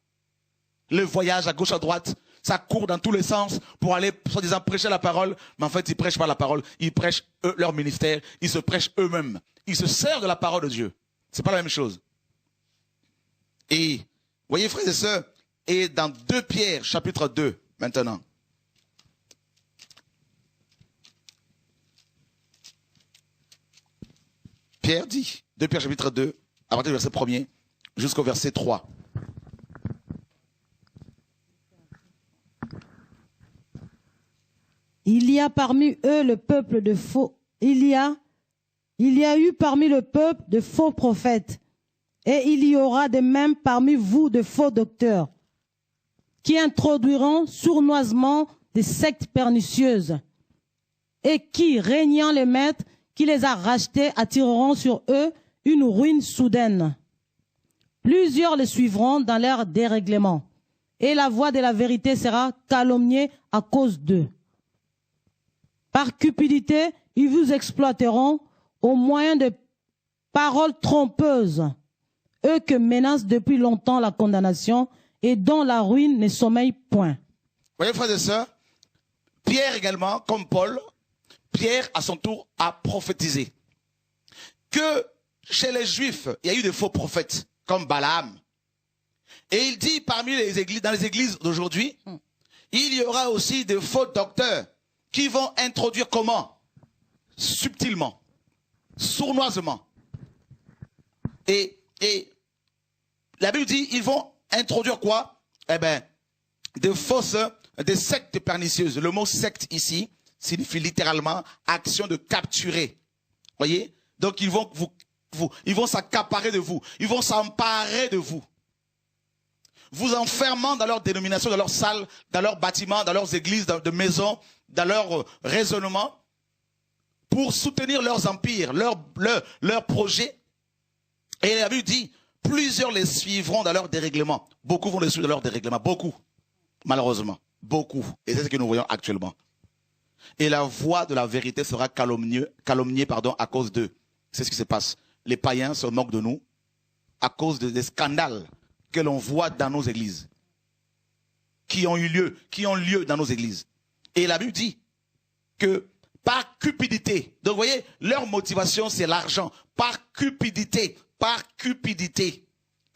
Le voyage à gauche, à droite, ça court dans tous les sens pour aller, soi-disant, prêcher la parole, mais en fait, ils ne prêchent pas la parole, ils prêchent leur ministère, ils se prêchent eux-mêmes. Ils se servent de la parole de Dieu. C'est pas la même chose. Et, voyez, frères et sœurs, et dans 2 Pierre, chapitre 2, maintenant. Pierre dit, 2 Pierre chapitre 2, à partir du verset 1er jusqu'au verset 3. Il y a parmi eux le peuple de faux. Il y a eu parmi le peuple de faux prophètes, et il y aura de même parmi vous de faux docteurs, qui introduiront sournoisement des sectes pernicieuses, et qui, régnant les maîtres qui les a rachetés, attireront sur eux une ruine soudaine. Plusieurs les suivront dans leur dérèglement, et la voix de la vérité sera calomniée à cause d'eux. Par cupidité, ils vous exploiteront au moyen de paroles trompeuses, eux que menace depuis longtemps la condamnation et dont la ruine ne sommeille point. Voyez, frères et sœurs, Pierre également, comme Paul, Pierre, à son tour, a prophétisé que chez les Juifs, il y a eu des faux prophètes, comme Balaam. Et il dit, parmi les églises, dans les églises d'aujourd'hui, il y aura aussi des faux docteurs qui vont introduire comment? Subtilement, sournoisement. Et la Bible dit, ils vont introduire quoi? Eh bien, des sectes pernicieuses. Le mot secte ici signifie littéralement action de capturer. Voyez? Donc ils vont s'accaparer de vous. Ils vont s'emparer de vous. Vous enfermant dans leur dénomination, dans leurs salles, dans leurs bâtiments, dans leurs églises, de maisons, dans leur raisonnement, pour soutenir leurs empires, leurs projets. Et la Bible dit, plusieurs les suivront dans leur dérèglement. Beaucoup vont les suivre dans leur dérèglement. Beaucoup. Malheureusement. Beaucoup. Et c'est ce que nous voyons actuellement. Et la voix de la vérité sera calomniée à cause d'eux. C'est ce qui se passe. Les païens se moquent de nous à cause des scandales que l'on voit dans nos églises. Qui ont lieu dans nos églises. Et la Bible dit que par cupidité, donc vous voyez, leur motivation c'est l'argent. Par cupidité,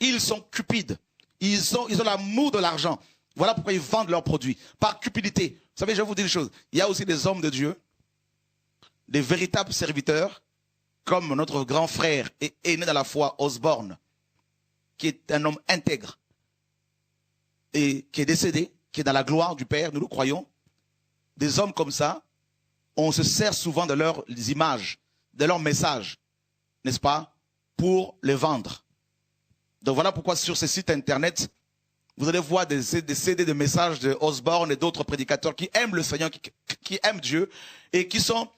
ils sont cupides. Ils ont l'amour de l'argent. Voilà pourquoi ils vendent leurs produits. Par cupidité. Vous savez, je vais vous dire une chose. Il y a aussi des hommes de Dieu, des véritables serviteurs, comme notre grand frère et aîné dans la foi, Osborne, qui est un homme intègre et qui est décédé, qui est dans la gloire du Père, nous le croyons. Des hommes comme ça, on se sert souvent de leurs images, de leurs messages, n'est-ce pas, pour les vendre. Donc voilà pourquoi sur ces sites internet, vous allez voir des CD de messages de Osborne et d'autres prédicateurs qui aiment le Seigneur, qui aiment Dieu et qui sont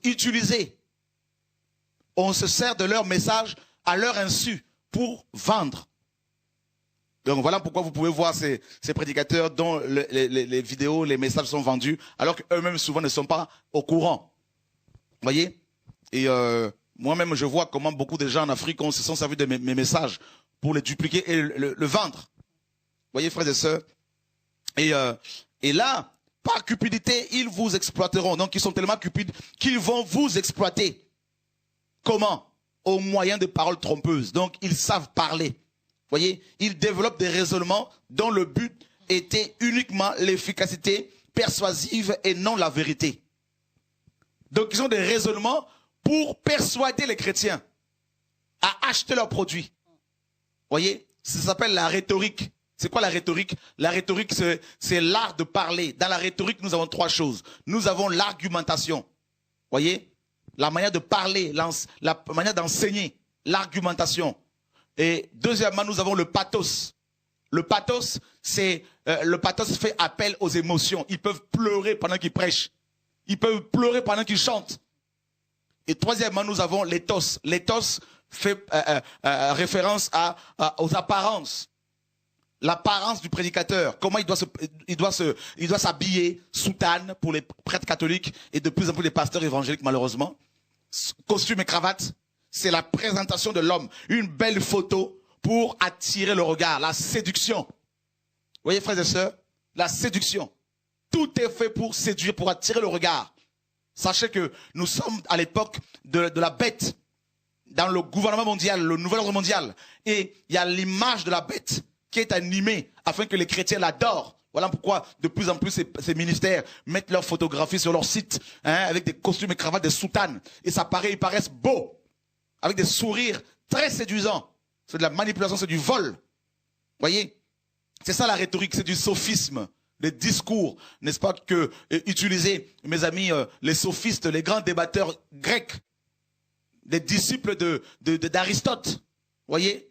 utilisés. On se sert de leurs messages à leur insu pour vendre. Donc voilà pourquoi vous pouvez voir ces prédicateurs dont les vidéos, les messages sont vendus, alors qu'eux-mêmes souvent ne sont pas au courant. Vous voyez? Et moi-même, je vois comment beaucoup de gens en Afrique se sont servis de mes messages pour les dupliquer et le vendre. Voyez, frères et sœurs. Et là, par cupidité, ils vous exploiteront. Donc, ils sont tellement cupides qu'ils vont vous exploiter. Comment? Au moyen de paroles trompeuses. Donc, ils savent parler. Voyez, ils développent des raisonnements dont le but était uniquement l'efficacité persuasive et non la vérité. Donc, ils ont des raisonnements pour persuader les chrétiens à acheter leurs produits. Voyez, ça s'appelle la rhétorique. C'est quoi la rhétorique? La rhétorique, c'est l'art de parler. Dans la rhétorique, nous avons trois choses. Nous avons l'argumentation. Voyez, la manière de parler, la manière d'enseigner, l'argumentation. Et deuxièmement, nous avons le pathos. Le pathos, le pathos fait appel aux émotions. Ils peuvent pleurer pendant qu'ils prêchent. Ils peuvent pleurer pendant qu'ils chantent. Et troisièmement, nous avons l'éthos. L'éthos fait référence aux apparences. L'apparence du prédicateur. Comment il doit s'habiller, soutane pour les prêtres catholiques et de plus en plus les pasteurs évangéliques malheureusement. Costume et cravate. C'est la présentation de l'homme. Une belle photo pour attirer le regard. La séduction. Vous voyez, frères et sœurs, la séduction. Tout est fait pour séduire, pour attirer le regard. Sachez que nous sommes à l'époque de la bête. Dans le gouvernement mondial, le nouvel ordre mondial. Et il y a l'image de la bête qui est animée afin que les chrétiens l'adorent. Voilà pourquoi de plus en plus ces ministères mettent leurs photographies sur leur site, hein, avec des costumes et cravates, des soutanes. Et ils paraissent beaux. Avec des sourires très séduisants. C'est de la manipulation, c'est du vol. Voyez? C'est ça la rhétorique, c'est du sophisme. Les discours, n'est-ce pas, que utilisaient, mes amis, les sophistes, les grands débatteurs grecs, les disciples d'Aristote. Voyez?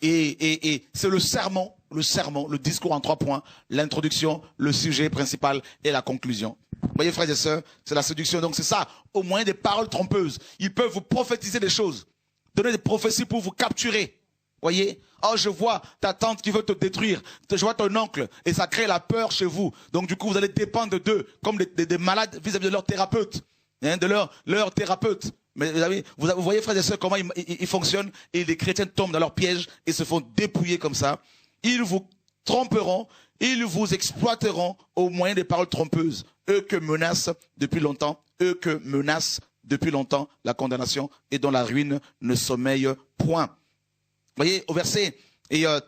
Et c'est le sermon, le discours en 3 points, l'introduction, le sujet principal et la conclusion. Vous voyez, frères et sœurs, c'est la séduction. Donc c'est ça, au moyen des paroles trompeuses. Ils peuvent vous prophétiser des choses, donner des prophéties pour vous capturer. Voyez? Oh, je vois ta tante qui veut te détruire. Je vois ton oncle. Et ça crée la peur chez vous. Donc du coup, vous allez dépendre d'eux comme des malades vis-à-vis de leur thérapeute. Hein, de leur thérapeute. Mais vous voyez, frères et sœurs, comment ils fonctionnent. Et les chrétiens tombent dans leur piège et se font dépouiller comme ça. Ils vous tromperont. Ils vous exploiteront au moyen des paroles trompeuses. Eux que menacent depuis longtemps. Eux que menacent depuis longtemps la condamnation et dont la ruine ne sommeille point. Vous voyez, au verset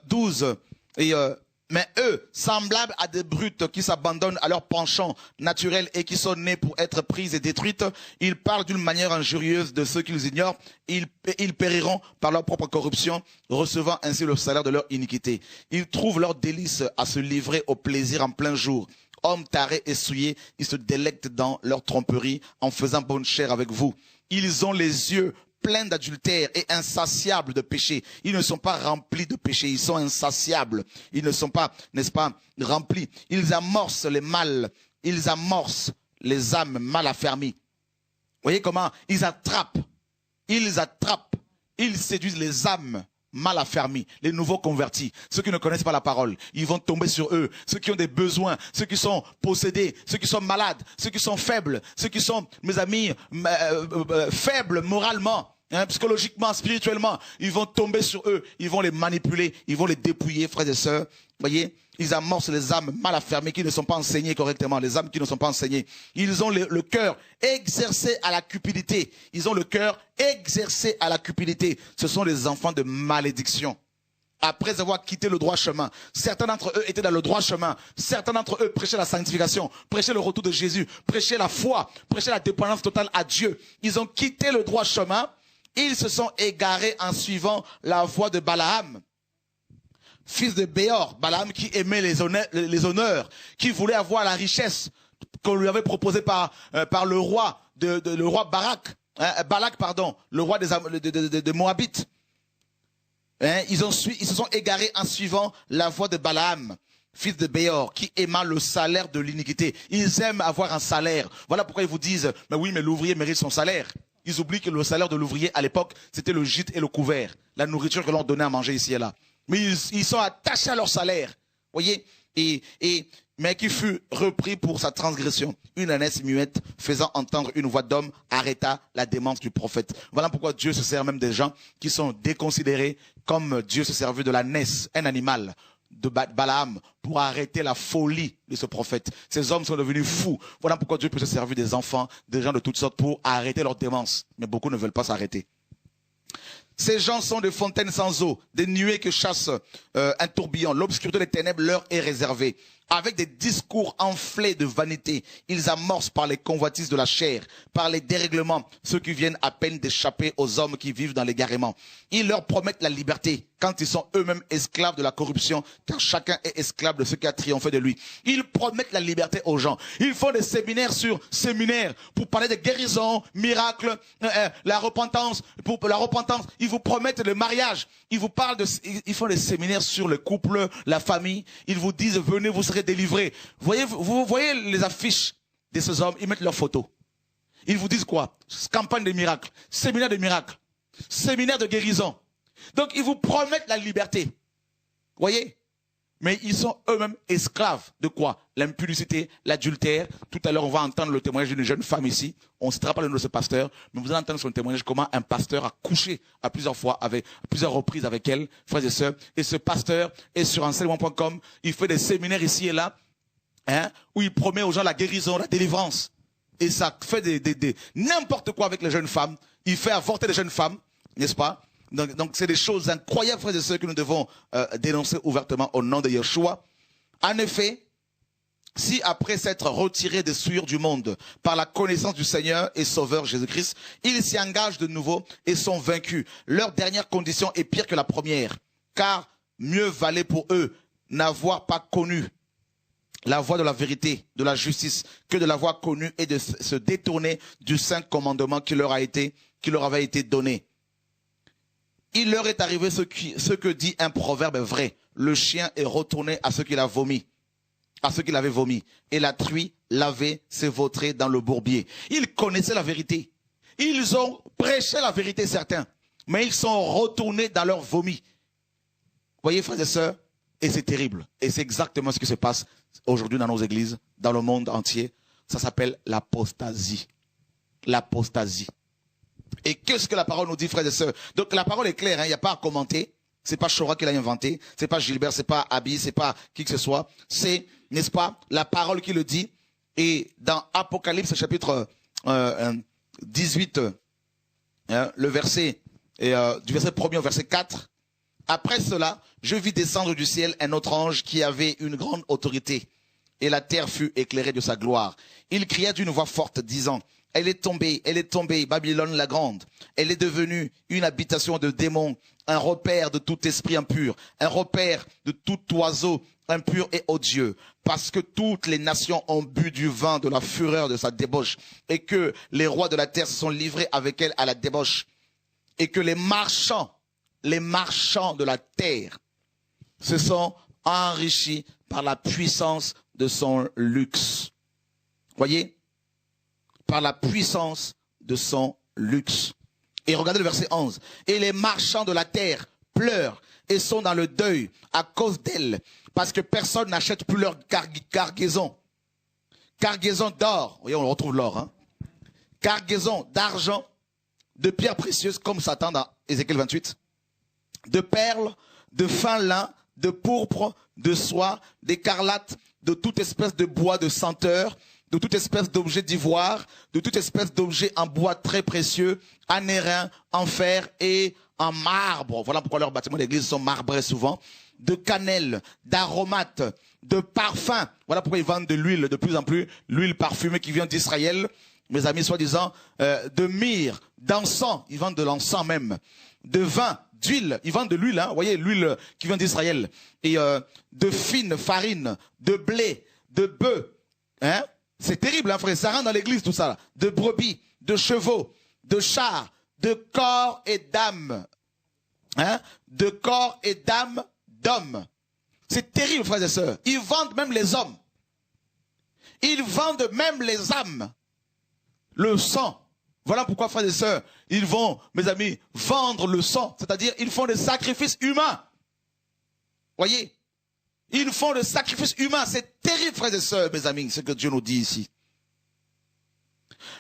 12, mais eux, semblables à des brutes qui s'abandonnent à leur penchant naturel et qui sont nés pour être prises et détruites, ils parlent d'une manière injurieuse de ceux qu'ils ignorent, ils périront par leur propre corruption, recevant ainsi le salaire de leur iniquité. Ils trouvent leur délice à se livrer au plaisir en plein jour. Hommes tarés et souillés, ils se délectent dans leur tromperie en faisant bonne chère avec vous. Ils ont les yeux pleins d'adultère et insatiables de péché. Ils ne sont pas remplis de péché, ils sont insatiables. Ils ne sont pas, n'est-ce pas, remplis. Ils amorcent les mal, ils amorcent les âmes mal affermies. Vous voyez comment ils attrapent, ils séduisent les âmes mal affermis, les nouveaux convertis, ceux qui ne connaissent pas la parole, ils vont tomber sur eux, ceux qui ont des besoins, ceux qui sont possédés, ceux qui sont malades, ceux qui sont faibles, ceux qui sont, mes amis, faibles moralement, hein, psychologiquement, spirituellement, ils vont tomber sur eux, ils vont les manipuler, ils vont les dépouiller, frères et sœurs, voyez, ils amorcent les âmes mal affermées qui ne sont pas enseignées correctement, les âmes qui ne sont pas enseignées. Ils ont le cœur exercé à la cupidité. Ils ont le cœur exercé à la cupidité. Ce sont les enfants de malédiction. Après avoir quitté le droit chemin, certains d'entre eux étaient dans le droit chemin. Certains d'entre eux prêchaient la sanctification, prêchaient le retour de Jésus, prêchaient la foi, prêchaient la dépendance totale à Dieu. Ils ont quitté le droit chemin. Ils se sont égarés en suivant la voie de Balaam, fils de Béor, Balaam qui aimait les honneurs, qui voulait avoir la richesse qu'on lui avait proposée par le roi le roi Balak, le roi des Moabites. Hein, ils se sont égarés en suivant la voie de Balaam, fils de Béor, qui aima le salaire de l'iniquité. Ils aiment avoir un salaire. Voilà pourquoi ils vous disent, mais oui, mais l'ouvrier mérite son salaire. Ils oublient que le salaire de l'ouvrier à l'époque, c'était le gîte et le couvert, la nourriture que l'on donnait à manger ici et là. Mais ils sont attachés à leur salaire, voyez, mais qui fut repris pour sa transgression. Une ânesse muette faisant entendre une voix d'homme arrêta la démence du prophète. Voilà pourquoi Dieu se sert même des gens qui sont déconsidérés, comme Dieu se servait de l'ânesse, un animal, de Balaam pour arrêter la folie de ce prophète. Ces hommes sont devenus fous. Voilà pourquoi Dieu peut se servir des enfants, des gens de toutes sortes pour arrêter leur démence. Mais beaucoup ne veulent pas s'arrêter. Ces gens sont des fontaines sans eau, des nuées que chasse un tourbillon. L'obscurité des ténèbres leur est réservée. Avec des discours enflés de vanité, ils amorcent par les convoitises de la chair, par les dérèglements, ceux qui viennent à peine d'échapper aux hommes qui vivent dans l'égarement. Ils leur promettent la liberté quand ils sont eux-mêmes esclaves de la corruption, car chacun est esclave de ce qui a triomphé de lui. Ils promettent la liberté aux gens. Ils font des séminaires sur séminaires pour parler de guérison, miracles, la repentance. Pour la repentance, ils vous promettent le mariage. Ils vous parlent ils font des séminaires sur le couple, la famille. Ils vous disent venez, vous serez délivrés. Vous voyez les affiches de ces hommes, ils mettent leurs photos. Ils vous disent quoi? Campagne de miracles, séminaire de miracles, séminaire de guérison. Donc ils vous promettent la liberté. Voyez? Mais ils sont eux-mêmes esclaves de quoi? L'impudicité, l'adultère. Tout à l'heure, on va entendre le témoignage d'une jeune femme ici. On ne citera pas le nom de ce pasteur, mais vous allez entendre son témoignage comment un pasteur a couché à plusieurs reprises avec elle, frères et sœurs. Et ce pasteur est sur enseignement.com. Il fait des séminaires ici et là, où il promet aux gens la guérison, la délivrance. Et ça fait n'importe quoi avec les jeunes femmes. Il fait avorter les jeunes femmes, n'est-ce pas? Donc c'est des choses incroyables, frères et sœurs, que nous devons dénoncer ouvertement au nom de Yeshua. En effet, si après s'être retirés des souillures du monde par la connaissance du Seigneur et Sauveur Jésus-Christ, ils s'y engagent de nouveau et sont vaincus, leur dernière condition est pire que la première, car mieux valait pour eux n'avoir pas connu la voie de la vérité, de la justice, que de l'avoir connue et de se détourner du saint commandement qui leur avait été donné. Il leur est arrivé ce que dit un proverbe vrai. Le chien est retourné à ce qu'il a vomi, à ce qu'il avait vomi. Et la truie l'avait s'évautré dans le bourbier. Ils connaissaient la vérité. Ils ont prêché la vérité, certains. Mais ils sont retournés dans leur vomi. Voyez, frères et sœurs, et c'est terrible. Et c'est exactement ce qui se passe aujourd'hui dans nos églises, dans le monde entier. Ça s'appelle l'apostasie. L'apostasie. Et qu'est-ce que la parole nous dit, frères et sœurs? Donc la parole est claire, il n'y a pas à commenter. C'est pas Chora qui l'a inventé, c'est pas Gilbert, c'est pas Abi, c'est pas qui que ce soit. C'est, n'est-ce pas, la parole qui le dit. Et dans Apocalypse chapitre 18, le verset, du verset 1er au verset 4. Après cela, je vis descendre du ciel un autre ange qui avait une grande autorité. Et la terre fut éclairée de sa gloire. Il cria d'une voix forte, disant: elle est tombée, Babylone la grande. Elle est devenue une habitation de démons, un repère de tout esprit impur, un repère de tout oiseau impur et odieux. Parce que toutes les nations ont bu du vin de la fureur de sa débauche, et que les rois de la terre se sont livrés avec elle à la débauche, et que les marchands de la terre se sont enrichis par la puissance de son luxe. Voyez? Par la puissance de son luxe. Et regardez le verset 11. Et les marchands de la terre pleurent et sont dans le deuil à cause d'elle, parce que personne n'achète plus leur cargaison. Cargaison d'or, voyez, on retrouve l'or, hein. Cargaison d'argent, de pierres précieuses, comme Satan dans Ézéchiel 28, de perles, de fin lin, de pourpre, de soie, d'écarlate, de toute espèce de bois de senteur, de toute espèce d'objet d'ivoire, de toute espèce d'objet en bois très précieux, en airain, en fer et en marbre. Voilà pourquoi leurs bâtiments d'église sont marbrés souvent. De cannelle, d'aromates, de parfums. Voilà pourquoi ils vendent de l'huile de plus en plus, l'huile parfumée qui vient d'Israël. Mes amis, soi-disant, de myrrhe, d'encens, ils vendent de l'encens même, de vin, d'huile, ils vendent de l'huile, hein, vous voyez, l'huile qui vient d'Israël, et de fine farine, de blé, de bœuf, hein. C'est terrible, hein, frère, ça rentre dans l'église tout ça, là. De brebis, de chevaux, de chars, de corps et d'âmes, hein, de corps et d'âmes d'hommes. C'est terrible, frères et sœurs. Ils vendent même les hommes. Ils vendent même les âmes. Le sang. Voilà pourquoi, frères et sœurs, ils vont, mes amis, vendre le sang. C'est-à-dire, ils font des sacrifices humains. Voyez? Ils font des sacrifices humains. C'est terrible, frères et sœurs, mes amis, ce que Dieu nous dit ici.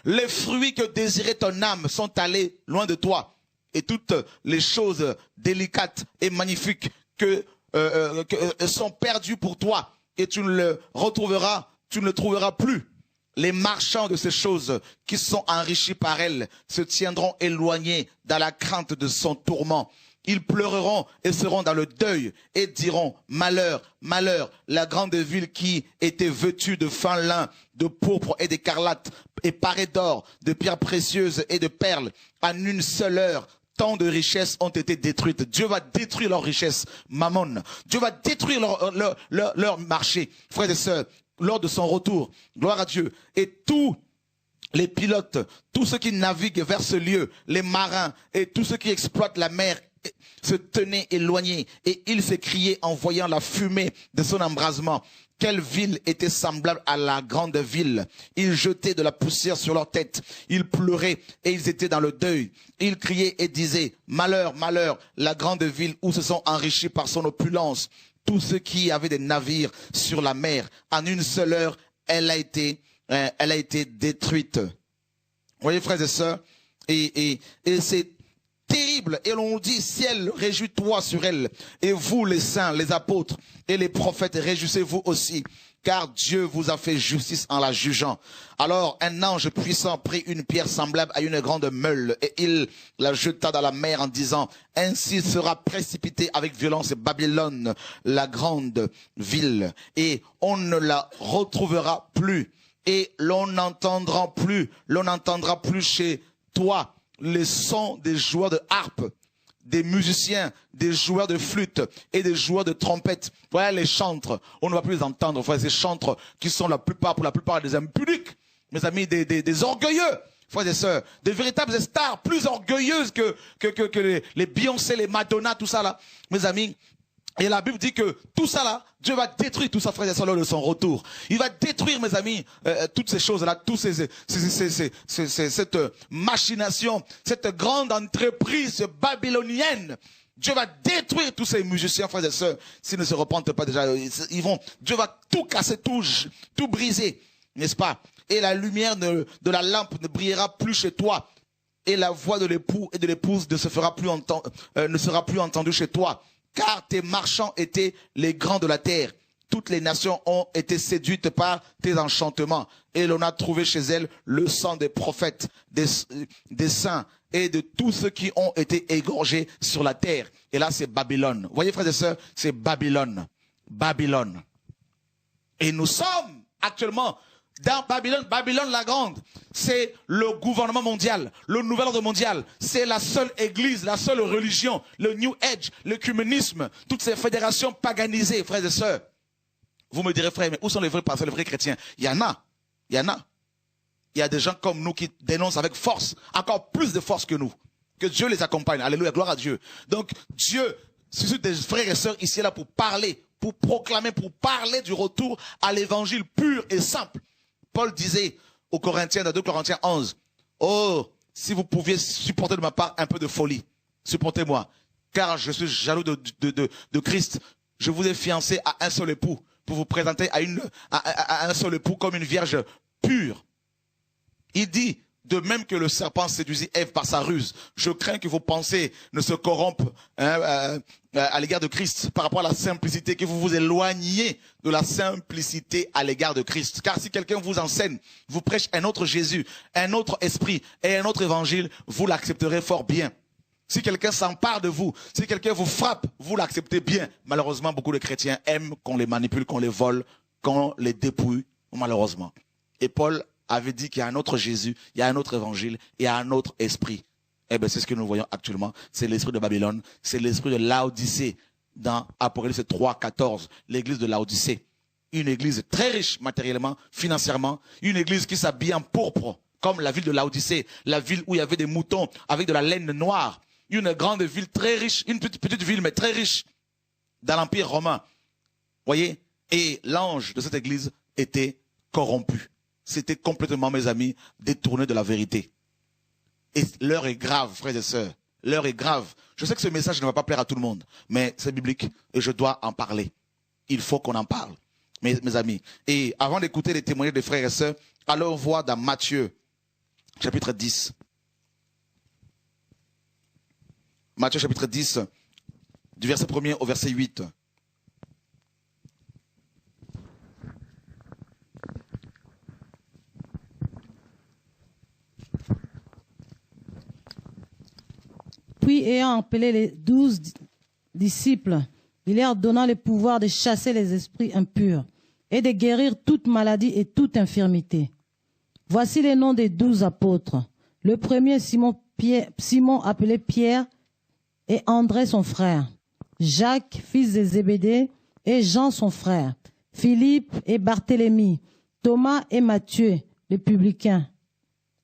Les fruits que désirait ton âme sont allés loin de toi. Et toutes les choses délicates et magnifiques que sont perdus pour toi et tu ne le trouveras plus. Les marchands de ces choses qui sont enrichis par elles se tiendront éloignés dans la crainte de son tourment. Ils pleureront et seront dans le deuil et diront « Malheur, malheur, la grande ville qui était vêtue de fin lin, de pourpre et d'écarlate, et parée d'or, de pierres précieuses et de perles, en une seule heure. Tant de richesses ont été détruites. » Dieu va détruire leurs richesses, mammon. Dieu va détruire leur marché, frères et sœurs, lors de son retour. Gloire à Dieu. Et tous les pilotes, tous ceux qui naviguent vers ce lieu, les marins et tous ceux qui exploitent la mer, se tenaient éloignés, et ils s'écriaient en voyant la fumée de son embrasement. Quelle ville était semblable à la grande ville? Ils jetaient de la poussière sur leur tête. Ils pleuraient et ils étaient dans le deuil. Ils criaient et disaient « Malheur, malheur, la grande ville où se sont enrichis par son opulence tous ceux qui avaient des navires sur la mer. En une seule heure, elle a été détruite. » Vous voyez, frères et sœurs, et c'est terrible. Et l'on dit, ciel, réjouis-toi sur elle. Et vous, les saints, les apôtres et les prophètes, réjouissez-vous aussi, car Dieu vous a fait justice en la jugeant. Alors un ange puissant prit une pierre semblable à une grande meule, et il la jeta dans la mer en disant, ainsi sera précipitée avec violence Babylone, la grande ville, et on ne la retrouvera plus, et l'on n'entendra plus chez toi les sons des joueurs de harpe, des musiciens, des joueurs de flûte et des joueurs de trompette. Voilà les chantres. On ne va plus les entendre. Voilà ces chantres qui sont pour la plupart des impudiques. Mes amis, des orgueilleux. Frères et sœurs, des véritables stars plus orgueilleuses que les Beyoncé, les Madonna, tout ça là. Mes amis, et la Bible dit que tout ça là, Dieu va détruire tout ça, frères et sœurs, lors de son retour. Il va détruire, mes amis, toutes ces choses-là, cette machination, cette grande entreprise babylonienne. Dieu va détruire tous ces musiciens, frères et sœurs, s'ils ne se repentent pas déjà. Dieu va tout casser, tout briser, n'est-ce pas? Et la lumière de la lampe ne brillera plus chez toi. Et la voix de l'époux et de l'épouse ne sera plus entendue chez toi. Car tes marchands étaient les grands de la terre. Toutes les nations ont été séduites par tes enchantements. Et l'on a trouvé chez elles le sang des prophètes, des saints et de tous ceux qui ont été égorgés sur la terre. Et là, c'est Babylone. Vous voyez, frères et sœurs, c'est Babylone. Babylone. Et nous sommes actuellement dans Babylone, Babylone la grande, c'est le gouvernement mondial, le nouvel ordre mondial, c'est la seule église, la seule religion, le New Age, l'œcuménisme, toutes ces fédérations paganisées, frères et sœurs. Vous me direz, frère, mais où sont les vrais pasteurs, les vrais chrétiens? Il y en a. Il y a des gens comme nous qui dénoncent avec force, encore plus de force que nous. Que Dieu les accompagne. Alléluia, gloire à Dieu. Donc, Dieu suscite des frères et sœurs ici et là pour parler, pour proclamer, pour parler du retour à l'évangile pur et simple. Paul disait aux Corinthiens, dans 2 Corinthiens 11, « Oh, si vous pouviez supporter de ma part un peu de folie, supportez-moi, car je suis jaloux de Christ. Je vous ai fiancé à un seul époux, pour vous présenter à un seul époux comme une vierge pure. » Il dit, de même que le serpent séduisit Ève par sa ruse, je crains que vos pensées ne se corrompent à l'égard de Christ par rapport à la simplicité, que vous vous éloigniez de la simplicité à l'égard de Christ. Car si quelqu'un vous enseigne, vous prêche un autre Jésus, un autre esprit et un autre évangile, vous l'accepterez fort bien. Si quelqu'un s'empare de vous, si quelqu'un vous frappe, vous l'acceptez bien. Malheureusement, beaucoup de chrétiens aiment qu'on les manipule, qu'on les vole, qu'on les dépouille, malheureusement. Et Paul avait dit qu'il y a un autre Jésus, il y a un autre évangile, il y a un autre esprit. Eh bien, c'est ce que nous voyons actuellement. C'est l'esprit de Babylone, c'est l'esprit de Laodicée dans Apocalypse 3, 14, l'église de Laodicée. Une église très riche matériellement, financièrement, une église qui s'habille en pourpre, comme la ville de Laodicée, la ville où il y avait des moutons avec de la laine noire. Une grande ville très riche, une petite ville mais très riche dans l'Empire romain. Voyez? Et l'ange de cette église était corrompu. C'était complètement, mes amis, détourné de la vérité. Et l'heure est grave, frères et sœurs. L'heure est grave. Je sais que ce message ne va pas plaire à tout le monde, mais c'est biblique et je dois en parler. Il faut qu'on en parle, mes amis. Et avant d'écouter les témoignages des frères et sœurs, allons voir dans Matthieu, chapitre 10. Matthieu, chapitre 10, du verset 1er au verset 8. Puis, ayant appelé les 12 disciples, il leur donna le pouvoir de chasser les esprits impurs et de guérir toute maladie et toute infirmité. Voici les noms des 12 apôtres. Le premier, Simon appelé Pierre, et André son frère. Jacques, fils de Zébédée, et Jean son frère. Philippe et Barthélemy. Thomas et Matthieu, le publicain.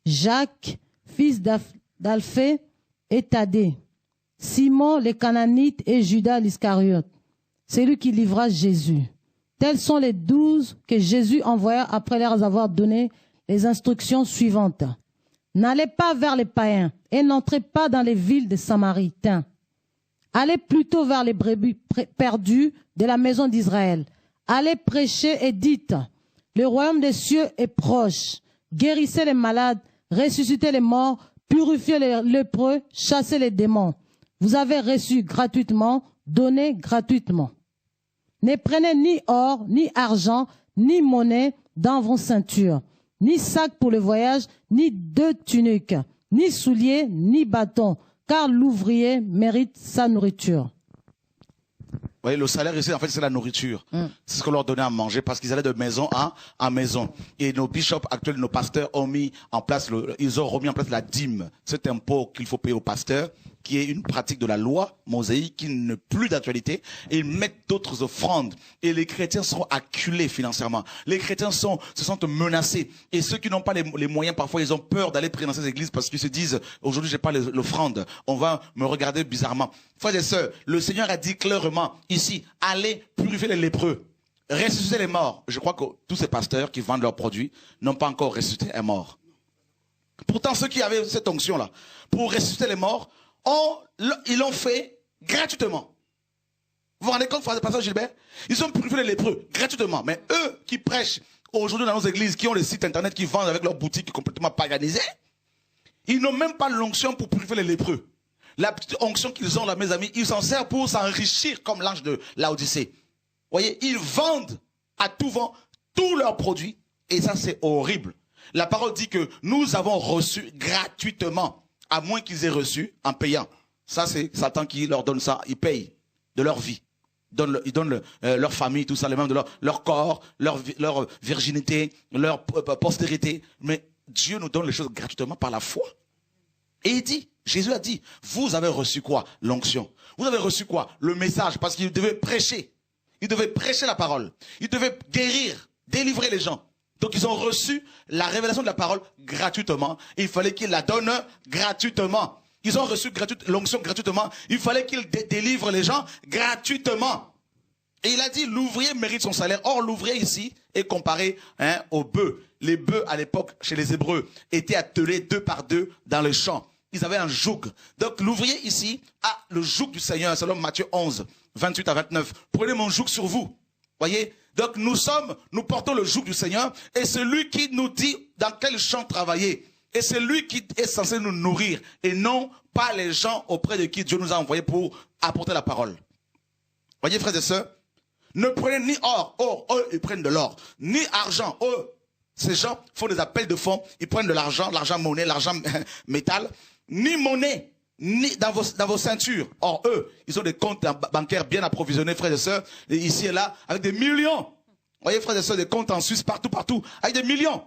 Jacques, fils d'Alphée et Thaddée. Simon le Cananite et Judas l'Iscariote, celui qui livra Jésus. Tels sont les 12 que Jésus envoya après leur avoir donné les instructions suivantes. N'allez pas vers les païens et n'entrez pas dans les villes des Samaritains. Allez plutôt vers les brebis perdues de la maison d'Israël. Allez prêcher et dites, le royaume des cieux est proche. Guérissez les malades, ressuscitez les morts, purifiez les lépreux, chassez les démons. Vous avez reçu gratuitement, donnez gratuitement. Ne prenez ni or, ni argent, ni monnaie dans vos ceintures, ni sac pour le voyage, ni 2 tuniques, ni souliers, ni bâtons, car l'ouvrier mérite sa nourriture. Vous voyez, le salaire ici, en fait, c'est la nourriture. C'est ce qu'on leur donnait à manger parce qu'ils allaient de maison en maison. Et nos bishops actuels, nos pasteurs ont mis en place, ils ont remis en place la dîme, cet impôt qu'il faut payer aux pasteurs, qui est une pratique de la loi mosaïque qui n'est plus d'actualité. Et ils mettent d'autres offrandes. Et les chrétiens sont acculés financièrement. Les chrétiens se sentent menacés. Et ceux qui n'ont pas les moyens, parfois, ils ont peur d'aller prier dans ces églises parce qu'ils se disent, aujourd'hui, j'ai pas l'offrande. On va me regarder bizarrement. Frères et sœurs, le Seigneur a dit clairement, ici, allez purifier les lépreux. Ressusciter les morts. Je crois que tous ces pasteurs qui vendent leurs produits n'ont pas encore ressuscité un mort. Pourtant, ceux qui avaient cette onction-là, pour ressusciter les morts, ils l'ont fait gratuitement. Vous vous rendez compte, frère pasteur Gilbert? Ils ont purifié les lépreux gratuitement. Mais eux qui prêchent aujourd'hui dans nos églises, qui ont les sites internet, qui vendent avec leur boutique complètement paganisée, ils n'ont même pas l'onction pour purifier les lépreux. La petite onction qu'ils ont là, mes amis, ils s'en servent pour s'enrichir comme l'ange de Laodicée. Vous voyez, ils vendent à tout vent tous leurs produits. Et ça, c'est horrible. La parole dit que nous avons reçu gratuitement, à moins qu'ils aient reçu en payant. Ça, c'est Satan qui leur donne ça. Ils payent de leur vie. Ils donnent leur famille, tout ça, même de leur corps, leur virginité, leur postérité. Mais Dieu nous donne les choses gratuitement par la foi. Et il dit, Jésus a dit, vous avez reçu quoi? L'onction. Vous avez reçu quoi? Le message, parce qu'il devait prêcher. Il devait prêcher la parole. Il devait guérir, délivrer les gens. Donc ils ont reçu la révélation de la parole gratuitement. Il fallait qu'ils la donnent gratuitement. Ils ont reçu l'onction gratuitement. Il fallait qu'ils délivrent les gens gratuitement. Et il a dit, l'ouvrier mérite son salaire. Or, l'ouvrier ici est comparé aux bœufs. Les bœufs, à l'époque, chez les Hébreux, étaient attelés 2 par 2 dans les champs. Ils avaient un joug. Donc, l'ouvrier ici a le joug du Seigneur. Selon Matthieu 11, 28 à 29. Prenez mon joug sur vous. Voyez? Donc, nous portons le joug du Seigneur. Et c'est lui qui nous dit dans quel champ travailler. Et c'est lui qui est censé nous nourrir. Et non pas les gens auprès de qui Dieu nous a envoyés pour apporter la parole. Voyez, frères et sœurs? Ne prenez ni or, eux, ils prennent de l'or, ni argent, eux. Ces gens font des appels de fonds, ils prennent de l'argent monnaie, l'argent métal, ni monnaie, ni dans vos ceintures. Or, eux, ils ont des comptes bancaires bien approvisionnés, frères et sœurs, ici et là, avec des millions. Voyez, frères et sœurs, des comptes en Suisse, partout, avec des millions.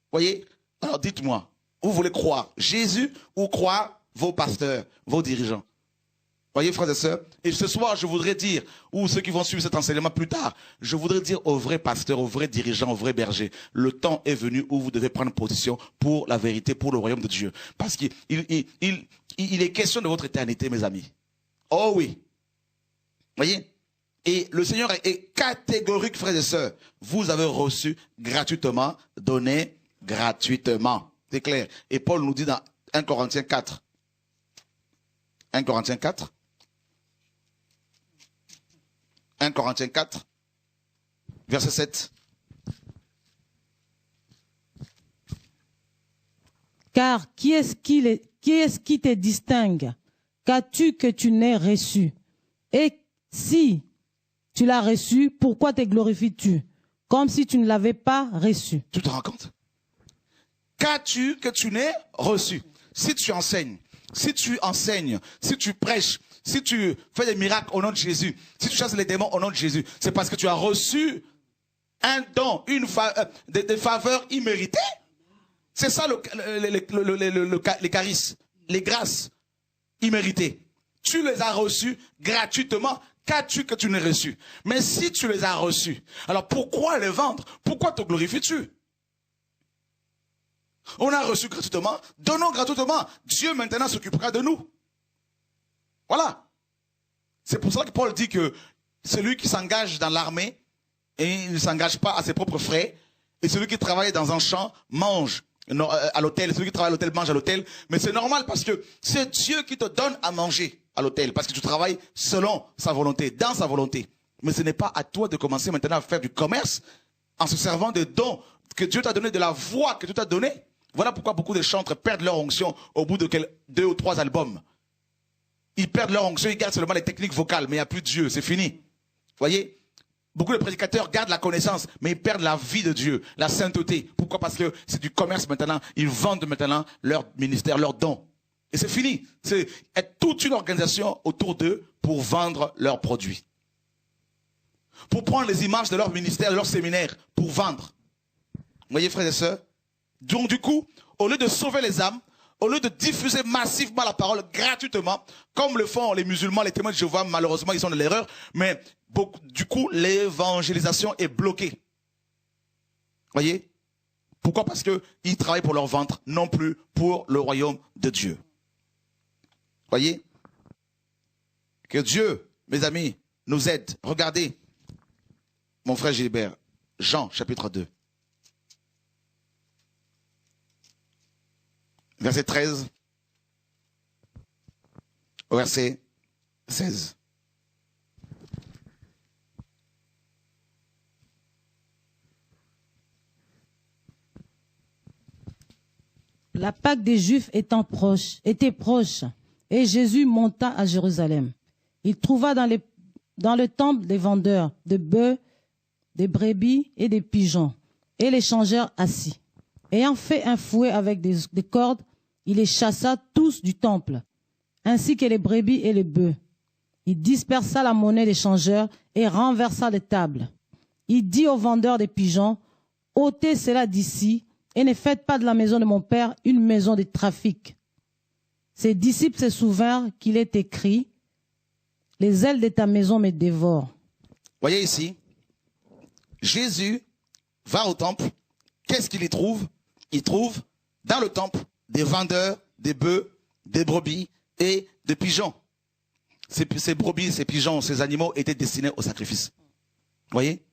Voyez? Alors, dites-moi, vous voulez croire Jésus ou croire vos pasteurs, vos dirigeants? Voyez, frères et sœurs, et ce soir, je voudrais dire, ou ceux qui vont suivre cet enseignement plus tard, je voudrais dire aux vrais pasteurs, aux vrais dirigeants, aux vrais bergers, le temps est venu où vous devez prendre position pour la vérité, pour le royaume de Dieu. Parce qu'il est question de votre éternité, mes amis. Oh oui. Voyez? Et le Seigneur est catégorique, frères et sœurs. Vous avez reçu gratuitement, donné gratuitement. C'est clair. Et Paul nous dit dans 1 Corinthiens 4. 1 Corinthiens 4. 1 Corinthiens 4, verset 7. Car qui est-ce qui te distingue? Qu'as-tu que tu n'aies reçu? Et si tu l'as reçu, pourquoi te glorifies-tu? Comme si tu ne l'avais pas reçu. Tu te rends compte? Qu'as-tu que tu n'aies reçu? Si tu enseignes, si tu enseignes, si tu prêches, si tu fais des miracles au nom de Jésus, si tu chasses les démons au nom de Jésus, c'est parce que tu as reçu un don, des faveurs imméritées. C'est ça les charismes, les grâces imméritées. Tu les as reçues gratuitement. Qu'as-tu que tu n'aies reçu? Mais si tu les as reçus, alors pourquoi les vendre? Pourquoi te glorifies-tu? On a reçu gratuitement, donnons gratuitement. Dieu maintenant s'occupera de nous. Voilà. C'est pour ça que Paul dit que celui qui s'engage dans l'armée et il ne s'engage pas à ses propres frais, et celui qui travaille dans un champ mange à l'hôtel, celui qui travaille à l'hôtel mange à l'hôtel, mais c'est normal parce que c'est Dieu qui te donne à manger à l'hôtel, parce que tu travailles selon sa volonté, dans sa volonté. Mais ce n'est pas à toi de commencer maintenant à faire du commerce en se servant des dons que Dieu t'a donné, de la voix que Dieu t'a donnée. Voilà pourquoi beaucoup de chantres perdent leur onction au bout de 2 ou 3 albums. Ils perdent leur onction, ils gardent seulement les techniques vocales, mais il n'y a plus de Dieu, c'est fini. Vous voyez? Beaucoup de prédicateurs gardent la connaissance, mais ils perdent la vie de Dieu, la sainteté. Pourquoi? Parce que c'est du commerce maintenant. Ils vendent maintenant leur ministère, leurs dons. Et c'est fini. C'est toute une organisation autour d'eux pour vendre leurs produits. Pour prendre les images de leur ministère, de leur séminaire, pour vendre. Vous voyez, frères et sœurs? Donc du coup, au lieu de sauver les âmes, au lieu de diffuser massivement la parole gratuitement, comme le font les musulmans, les témoins de Jéhovah, malheureusement, ils sont de l'erreur, mais du coup, l'évangélisation est bloquée. Voyez? Pourquoi? Parce qu'ils travaillent pour leur ventre, non plus pour le royaume de Dieu. Voyez? Que Dieu, mes amis, nous aide. Regardez, mon frère Gilbert, Jean, chapitre 2. Verset 13 au verset 16. La Pâque des Juifs était proche, et Jésus monta à Jérusalem. Il trouva dans le temple des vendeurs de bœufs, des brebis et des pigeons, et les changeurs assis. Ayant fait un fouet avec des cordes, il les chassa tous du temple, ainsi que les brebis et les bœufs. Il dispersa la monnaie des changeurs et renversa les tables. Il dit aux vendeurs des pigeons, « ôtez cela d'ici et ne faites pas de la maison de mon père une maison de trafic. » Ses disciples se souvinrent qu'il est écrit, « Les ailes de ta maison me dévorent. » Voyez ici, Jésus va au temple. Qu'est-ce qu'il y trouve? Il trouve dans le temple des vendeurs, des bœufs, des brebis et des pigeons. Ces brebis, ces pigeons, ces animaux étaient destinés au sacrifice. Vous voyez?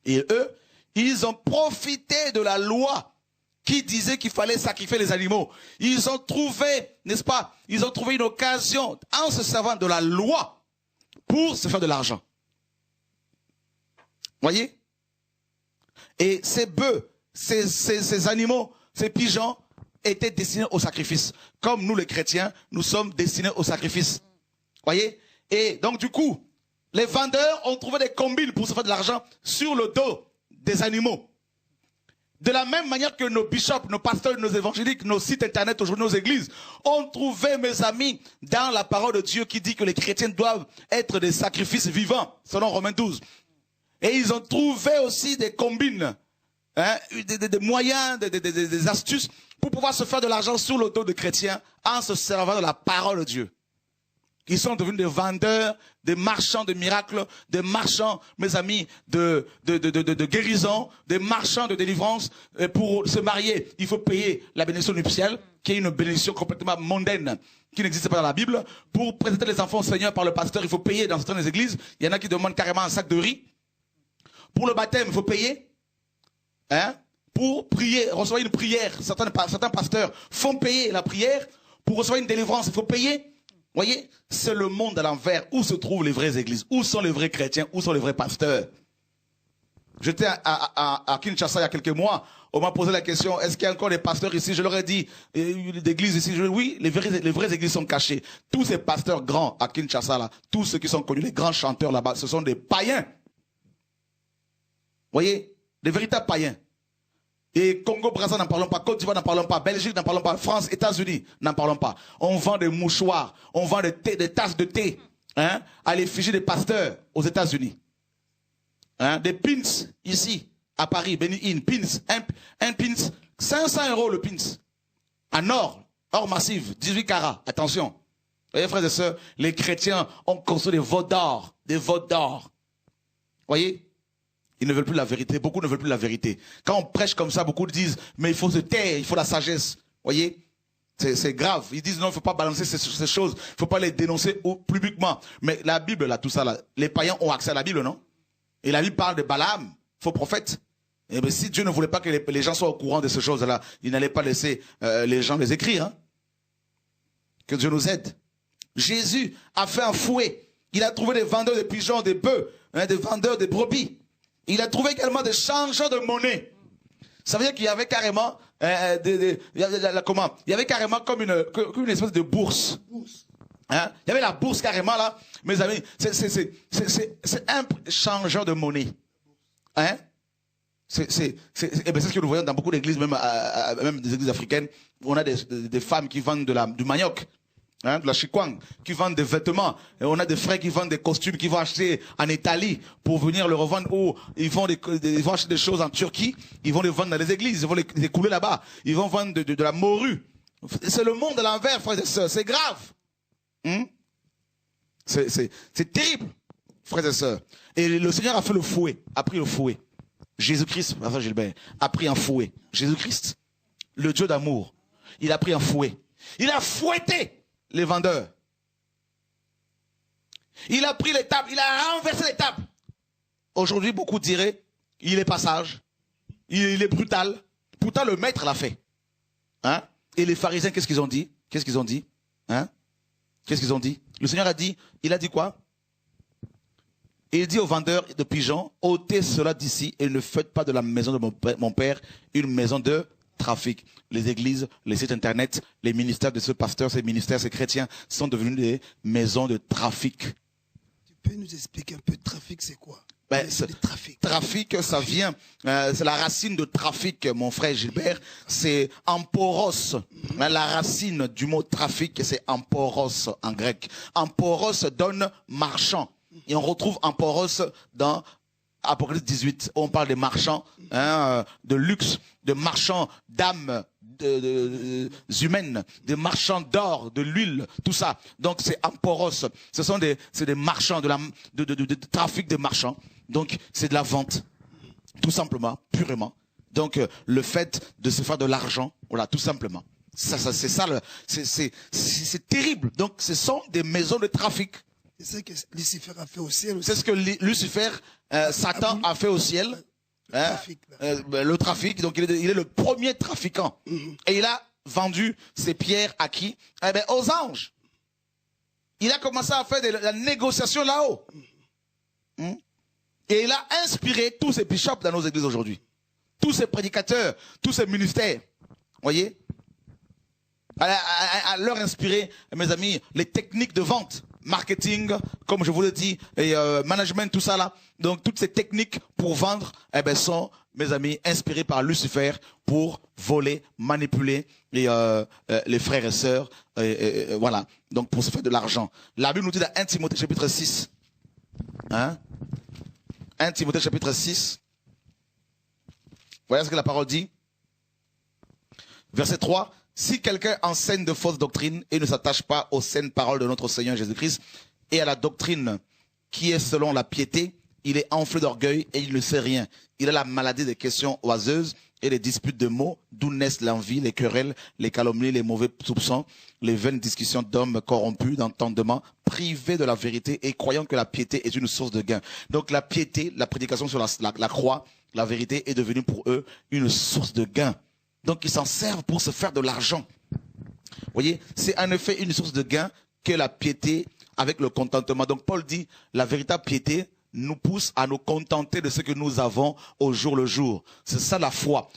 Et eux, ils ont profité de la loi qui disait qu'il fallait sacrifier les animaux. Ils ont trouvé, n'est-ce pas? Ils ont trouvé une occasion, en se servant de la loi, pour se faire de l'argent. Vous voyez? Et ces bœufs, ces animaux, ces pigeons étaient destinés au sacrifice. Comme nous les chrétiens, nous sommes destinés au sacrifice. Voyez? Et donc du coup, les vendeurs ont trouvé des combines pour se faire de l'argent sur le dos des animaux. De la même manière que nos bishops, nos pasteurs, nos évangéliques, nos sites internet, aujourd'hui nos églises, ont trouvé, mes amis, dans la parole de Dieu qui dit que les chrétiens doivent être des sacrifices vivants, selon Romains 12. Et ils ont trouvé aussi des combines, hein, des moyens, des astuces pour pouvoir se faire de l'argent sur le dos de chrétiens en se servant de la parole de Dieu. Ils sont devenus des vendeurs, des marchands de miracles, des marchands, mes amis, de guérison, des marchands de délivrance. Et pour se marier, il faut payer la bénédiction nuptiale, qui est une bénédiction complètement mondaine, qui n'existe pas dans la Bible. Pour présenter les enfants au Seigneur par le pasteur, il faut payer dans certaines églises. Il y en a qui demandent carrément un sac de riz. Pour le baptême, il faut payer. Hein? Pour prier, recevoir une prière, certains pasteurs font payer la prière. Pour recevoir une délivrance, il faut payer. Vous voyez, c'est le monde à l'envers. Où se trouvent les vraies églises? Où sont les vrais chrétiens? Où sont les vrais pasteurs? J'étais à Kinshasa il y a quelques mois. On m'a posé la question, est-ce qu'il y a encore des pasteurs ici? Je leur ai dit, d'églises ici. Oui, les vraies églises sont cachées. Tous ces pasteurs grands à Kinshasa, là, tous ceux qui sont connus, les grands chanteurs là-bas, ce sont des païens. Vous voyez, des véritables païens. Et Congo-Brazza, n'en parlons pas. Côte d'Ivoire, n'en parlons pas. Belgique, n'en parlons pas. France, États-Unis, n'en parlons pas. On vend des mouchoirs, on vend des tasses de thé, hein, à l'effigie des pasteurs aux États-Unis. Hein, des pins, ici, à Paris, Bénin, pins, un pins, 500 € le pins. En or massif, 18 carats, attention. Vous voyez, frères et sœurs, les chrétiens ont construit des veaux d'or, des veaux d'or. Vous voyez? Ils ne veulent plus la vérité. Beaucoup ne veulent plus la vérité. Quand on prêche comme ça, beaucoup disent, mais il faut se taire, il faut la sagesse. Vous voyez? C'est grave. Ils disent, non, il ne faut pas balancer ces choses. Il ne faut pas les dénoncer publiquement. Mais la Bible, là, tout ça, là, les païens ont accès à la Bible, non? Et la Bible parle de Balaam, faux prophète. Et bien, si Dieu ne voulait pas que les gens soient au courant de ces choses-là, il n'allait pas laisser les gens les écrire. Hein? Que Dieu nous aide. Jésus a fait un fouet. Il a trouvé des vendeurs de pigeons, des bœufs, hein, des vendeurs de brebis. Il a trouvé également des changeurs de monnaie. Ça veut dire qu'il y avait carrément, il y avait carrément comme une espèce de bourse. Hein? Il y avait la bourse carrément là. Mes amis, c'est un changeur de monnaie. Hein? C'est ce que nous voyons dans beaucoup d'églises, même des églises africaines. On a des femmes qui vendent du manioc. Hein, de la chikwang, qui vendent des vêtements. Et on a des frères qui vendent des costumes, qui vont acheter en Italie pour venir le revendre, ou ils vont acheter des choses en Turquie, ils vont les vendre dans les églises, ils vont les couler là-bas, ils vont vendre de la morue. C'est le monde à l'envers, frères et sœurs, c'est grave. C'est terrible, frères et sœurs. Et le Seigneur a fait le fouet, a pris le fouet. Jésus-Christ, Gilbert, a pris un fouet. Jésus-Christ, le Dieu d'amour, il a pris un fouet. Il a fouetté les vendeurs. Il a pris les tables, il a renversé les tables. Aujourd'hui, beaucoup diraient, il est passage, il est brutal. Pourtant, le maître l'a fait. Hein? Et les pharisiens, qu'est-ce qu'ils ont dit? Qu'est-ce qu'ils ont dit? Hein? Qu'est-ce qu'ils ont dit? Le Seigneur a dit, il a dit quoi? Il dit aux vendeurs de pigeons, ôtez cela d'ici et ne faites pas de la maison de mon père une maison de trafic. Les églises, les sites internet, les ministères de ce pasteur, ces ministères, ces chrétiens sont devenus des maisons de trafic. Tu peux nous expliquer un peu de trafic, c'est quoi? Ben, trafic, ça vient, c'est la racine de trafic, mon frère Gilbert, c'est emporos. La racine du mot trafic, c'est emporos en grec. Emporos donne marchand. Et on retrouve emporos dans Apocalypse 18, où on parle des marchands, hein, de luxe, de marchands d'âmes humaines, des marchands d'or, de l'huile, tout ça. Donc c'est emporos. Ce sont des marchands, de trafic de marchands. Donc c'est de la vente, tout simplement, purement. Donc le fait de se faire de l'argent, voilà, tout simplement. C'est ça, c'est terrible. Donc ce sont des maisons de trafic. C'est ce que Lucifer a fait au ciel aussi. C'est ce que Lucifer, Satan a fait au ciel. Hein? Le trafic. Donc il est le premier trafiquant. Et il a vendu ses pierres à qui? Eh bien, aux anges. Il a commencé à faire de la négociation là-haut. Et il a inspiré tous ces bishops dans nos églises aujourd'hui. Tous ces prédicateurs, tous ces ministères. Vous voyez? À leur inspirer, mes amis, les techniques de vente. Marketing, comme je vous l'ai dit, et management, tout ça là. Donc toutes ces techniques pour vendre, eh ben, sont, mes amis, inspirées par Lucifer pour voler, manipuler les frères et sœurs, voilà. Donc pour se faire de l'argent. La Bible nous dit dans 1 Timothée chapitre 6, hein? 1 Timothée chapitre 6. Voyez ce que la parole dit. Verset 3. Si quelqu'un enseigne de fausses doctrines et ne s'attache pas aux saines paroles de notre Seigneur Jésus-Christ et à la doctrine qui est selon la piété, il est enflé d'orgueil et il ne sait rien. Il a la maladie des questions oiseuses et des disputes de mots, d'où naissent l'envie, les querelles, les calomnies, les mauvais soupçons, les vaines discussions d'hommes corrompus d'entendement, privés de la vérité et croyant que la piété est une source de gain. Donc la piété, la prédication sur la croix, la vérité est devenue pour eux une source de gain. Donc ils s'en servent pour se faire de l'argent. Vous voyez, c'est en effet une source de gain que la piété avec le contentement. Donc Paul dit, la véritable piété nous pousse à nous contenter de ce que nous avons au jour le jour. C'est ça la foi.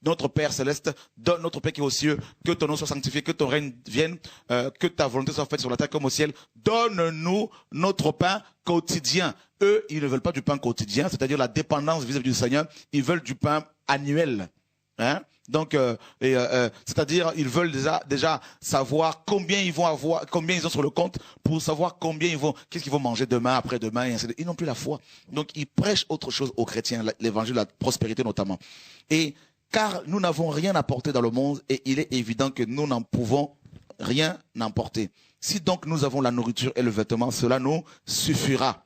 Notre Père céleste, donne notre Père qui est aux cieux, que ton nom soit sanctifié, que ton règne vienne, que ta volonté soit faite sur la terre comme au ciel. Donne-nous notre pain quotidien. Eux, ils ne veulent pas du pain quotidien, c'est-à-dire la dépendance vis-à-vis du Seigneur. Ils veulent du pain annuel. Hein? Donc, c'est-à-dire, ils veulent déjà savoir combien ils vont avoir, combien ils ont sur le compte pour savoir qu'est-ce qu'ils vont manger demain, après-demain, et ainsi de suite. Ils n'ont plus la foi. Donc, ils prêchent autre chose aux chrétiens, l'évangile de la prospérité notamment. Et car nous n'avons rien apporté dans le monde, et il est évident que nous n'en pouvons rien emporter. Si donc nous avons la nourriture et le vêtement, cela nous suffira.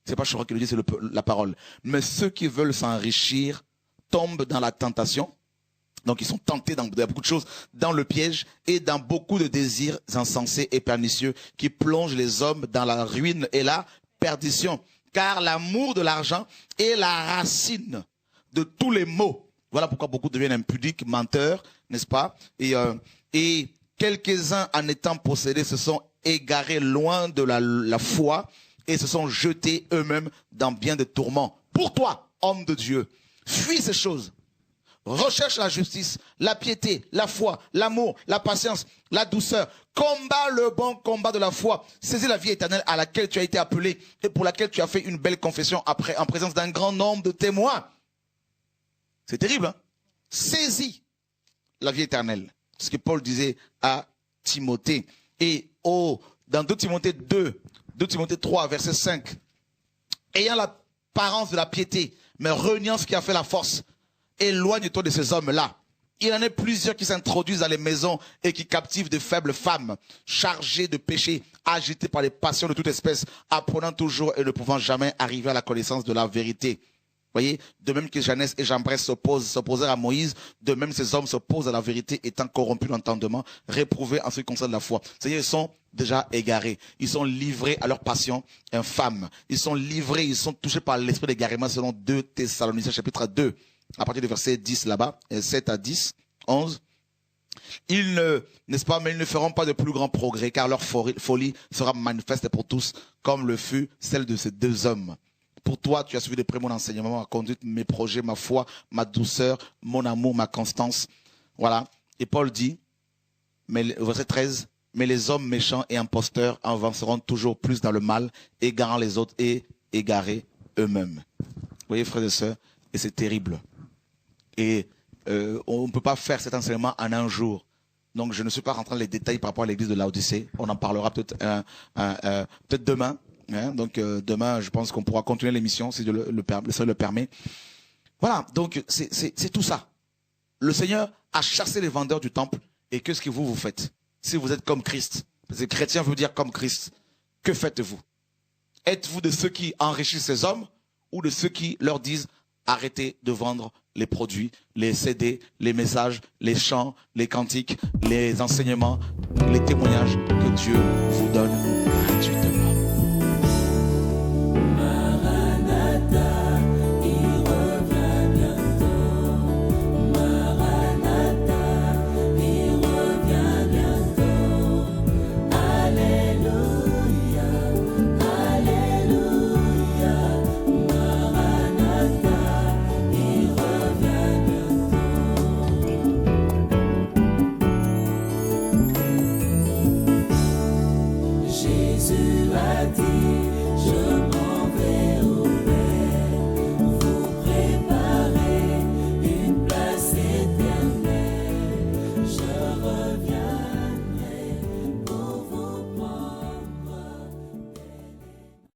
C'est pas Choran qui le dit, c'est la parole. Mais ceux qui veulent s'enrichir tombent dans la tentation. Donc ils sont tentés dans beaucoup de choses, dans le piège et dans beaucoup de désirs insensés et pernicieux qui plongent les hommes dans la ruine et la perdition. Car l'amour de l'argent est la racine de tous les maux. Voilà pourquoi beaucoup deviennent impudiques, menteurs, n'est-ce pas? Et quelques-uns, en étant possédés, se sont égarés loin de la foi et se sont jetés eux-mêmes dans bien des tourments. Pour toi, homme de Dieu, fuis ces choses. Recherche la justice, la piété, la foi, l'amour, la patience, la douceur. Combat le bon combat de la foi. Saisis la vie éternelle à laquelle tu as été appelé et pour laquelle tu as fait une belle confession après, en présence d'un grand nombre de témoins. C'est terrible, hein? Saisis la vie éternelle. C'est ce que Paul disait à Timothée. Et dans 2 Timothée 2 Timothée 3, verset 5. Ayant l'apparence de la piété, mais reniant ce qui a fait la force, éloigne-toi de ces hommes-là. Il y en a plusieurs qui s'introduisent dans les maisons et qui captivent de faibles femmes, chargées de péchés, agitées par les passions de toute espèce, apprenant toujours et ne pouvant jamais arriver à la connaissance de la vérité. Voyez, de même que Jeannès et Jambres s'opposèrent à Moïse, de même ces hommes s'opposent à la vérité, étant corrompus d'entendement, réprouvés en ce qui concerne la foi. C'est-à-dire, ils sont déjà égarés. Ils sont livrés à leur passion infâme. Ils sont livrés, ils sont touchés par l'esprit d'égarement selon 2 Thessaloniciens chapitre 2. À partir du verset 10 là-bas, 7 à 10, 11. N'est-ce pas, mais ils ne feront pas de plus grands progrès, car leur folie sera manifeste pour tous, comme le fut celle de ces 2 hommes. Pour toi, tu as suivi de près mon enseignement, ma conduite, mes projets, ma foi, ma douceur, mon amour, ma constance. Voilà. Et Paul dit, verset 13, mais les hommes méchants et imposteurs avanceront toujours plus dans le mal, égarant les autres et égarés eux-mêmes. Vous voyez, frères et sœurs, et c'est terrible. Et on ne peut pas faire cet enseignement en un jour. Donc je ne suis pas rentré dans les détails par rapport à l'église de Laodicée. On en parlera peut-être demain. Hein. Donc demain, je pense qu'on pourra continuer l'émission si Dieu le permet. Voilà, donc c'est tout ça. Le Seigneur a chassé les vendeurs du temple. Et qu'est-ce que vous faites? Si vous êtes comme Christ, parce que chrétien veut dire comme Christ, que faites-vous? Êtes-vous de ceux qui enrichissent ces hommes ou de ceux qui leur disent arrêtez de vendre les produits, les CD, les messages, les chants, les cantiques, les enseignements, les témoignages que Dieu vous donne gratuitement?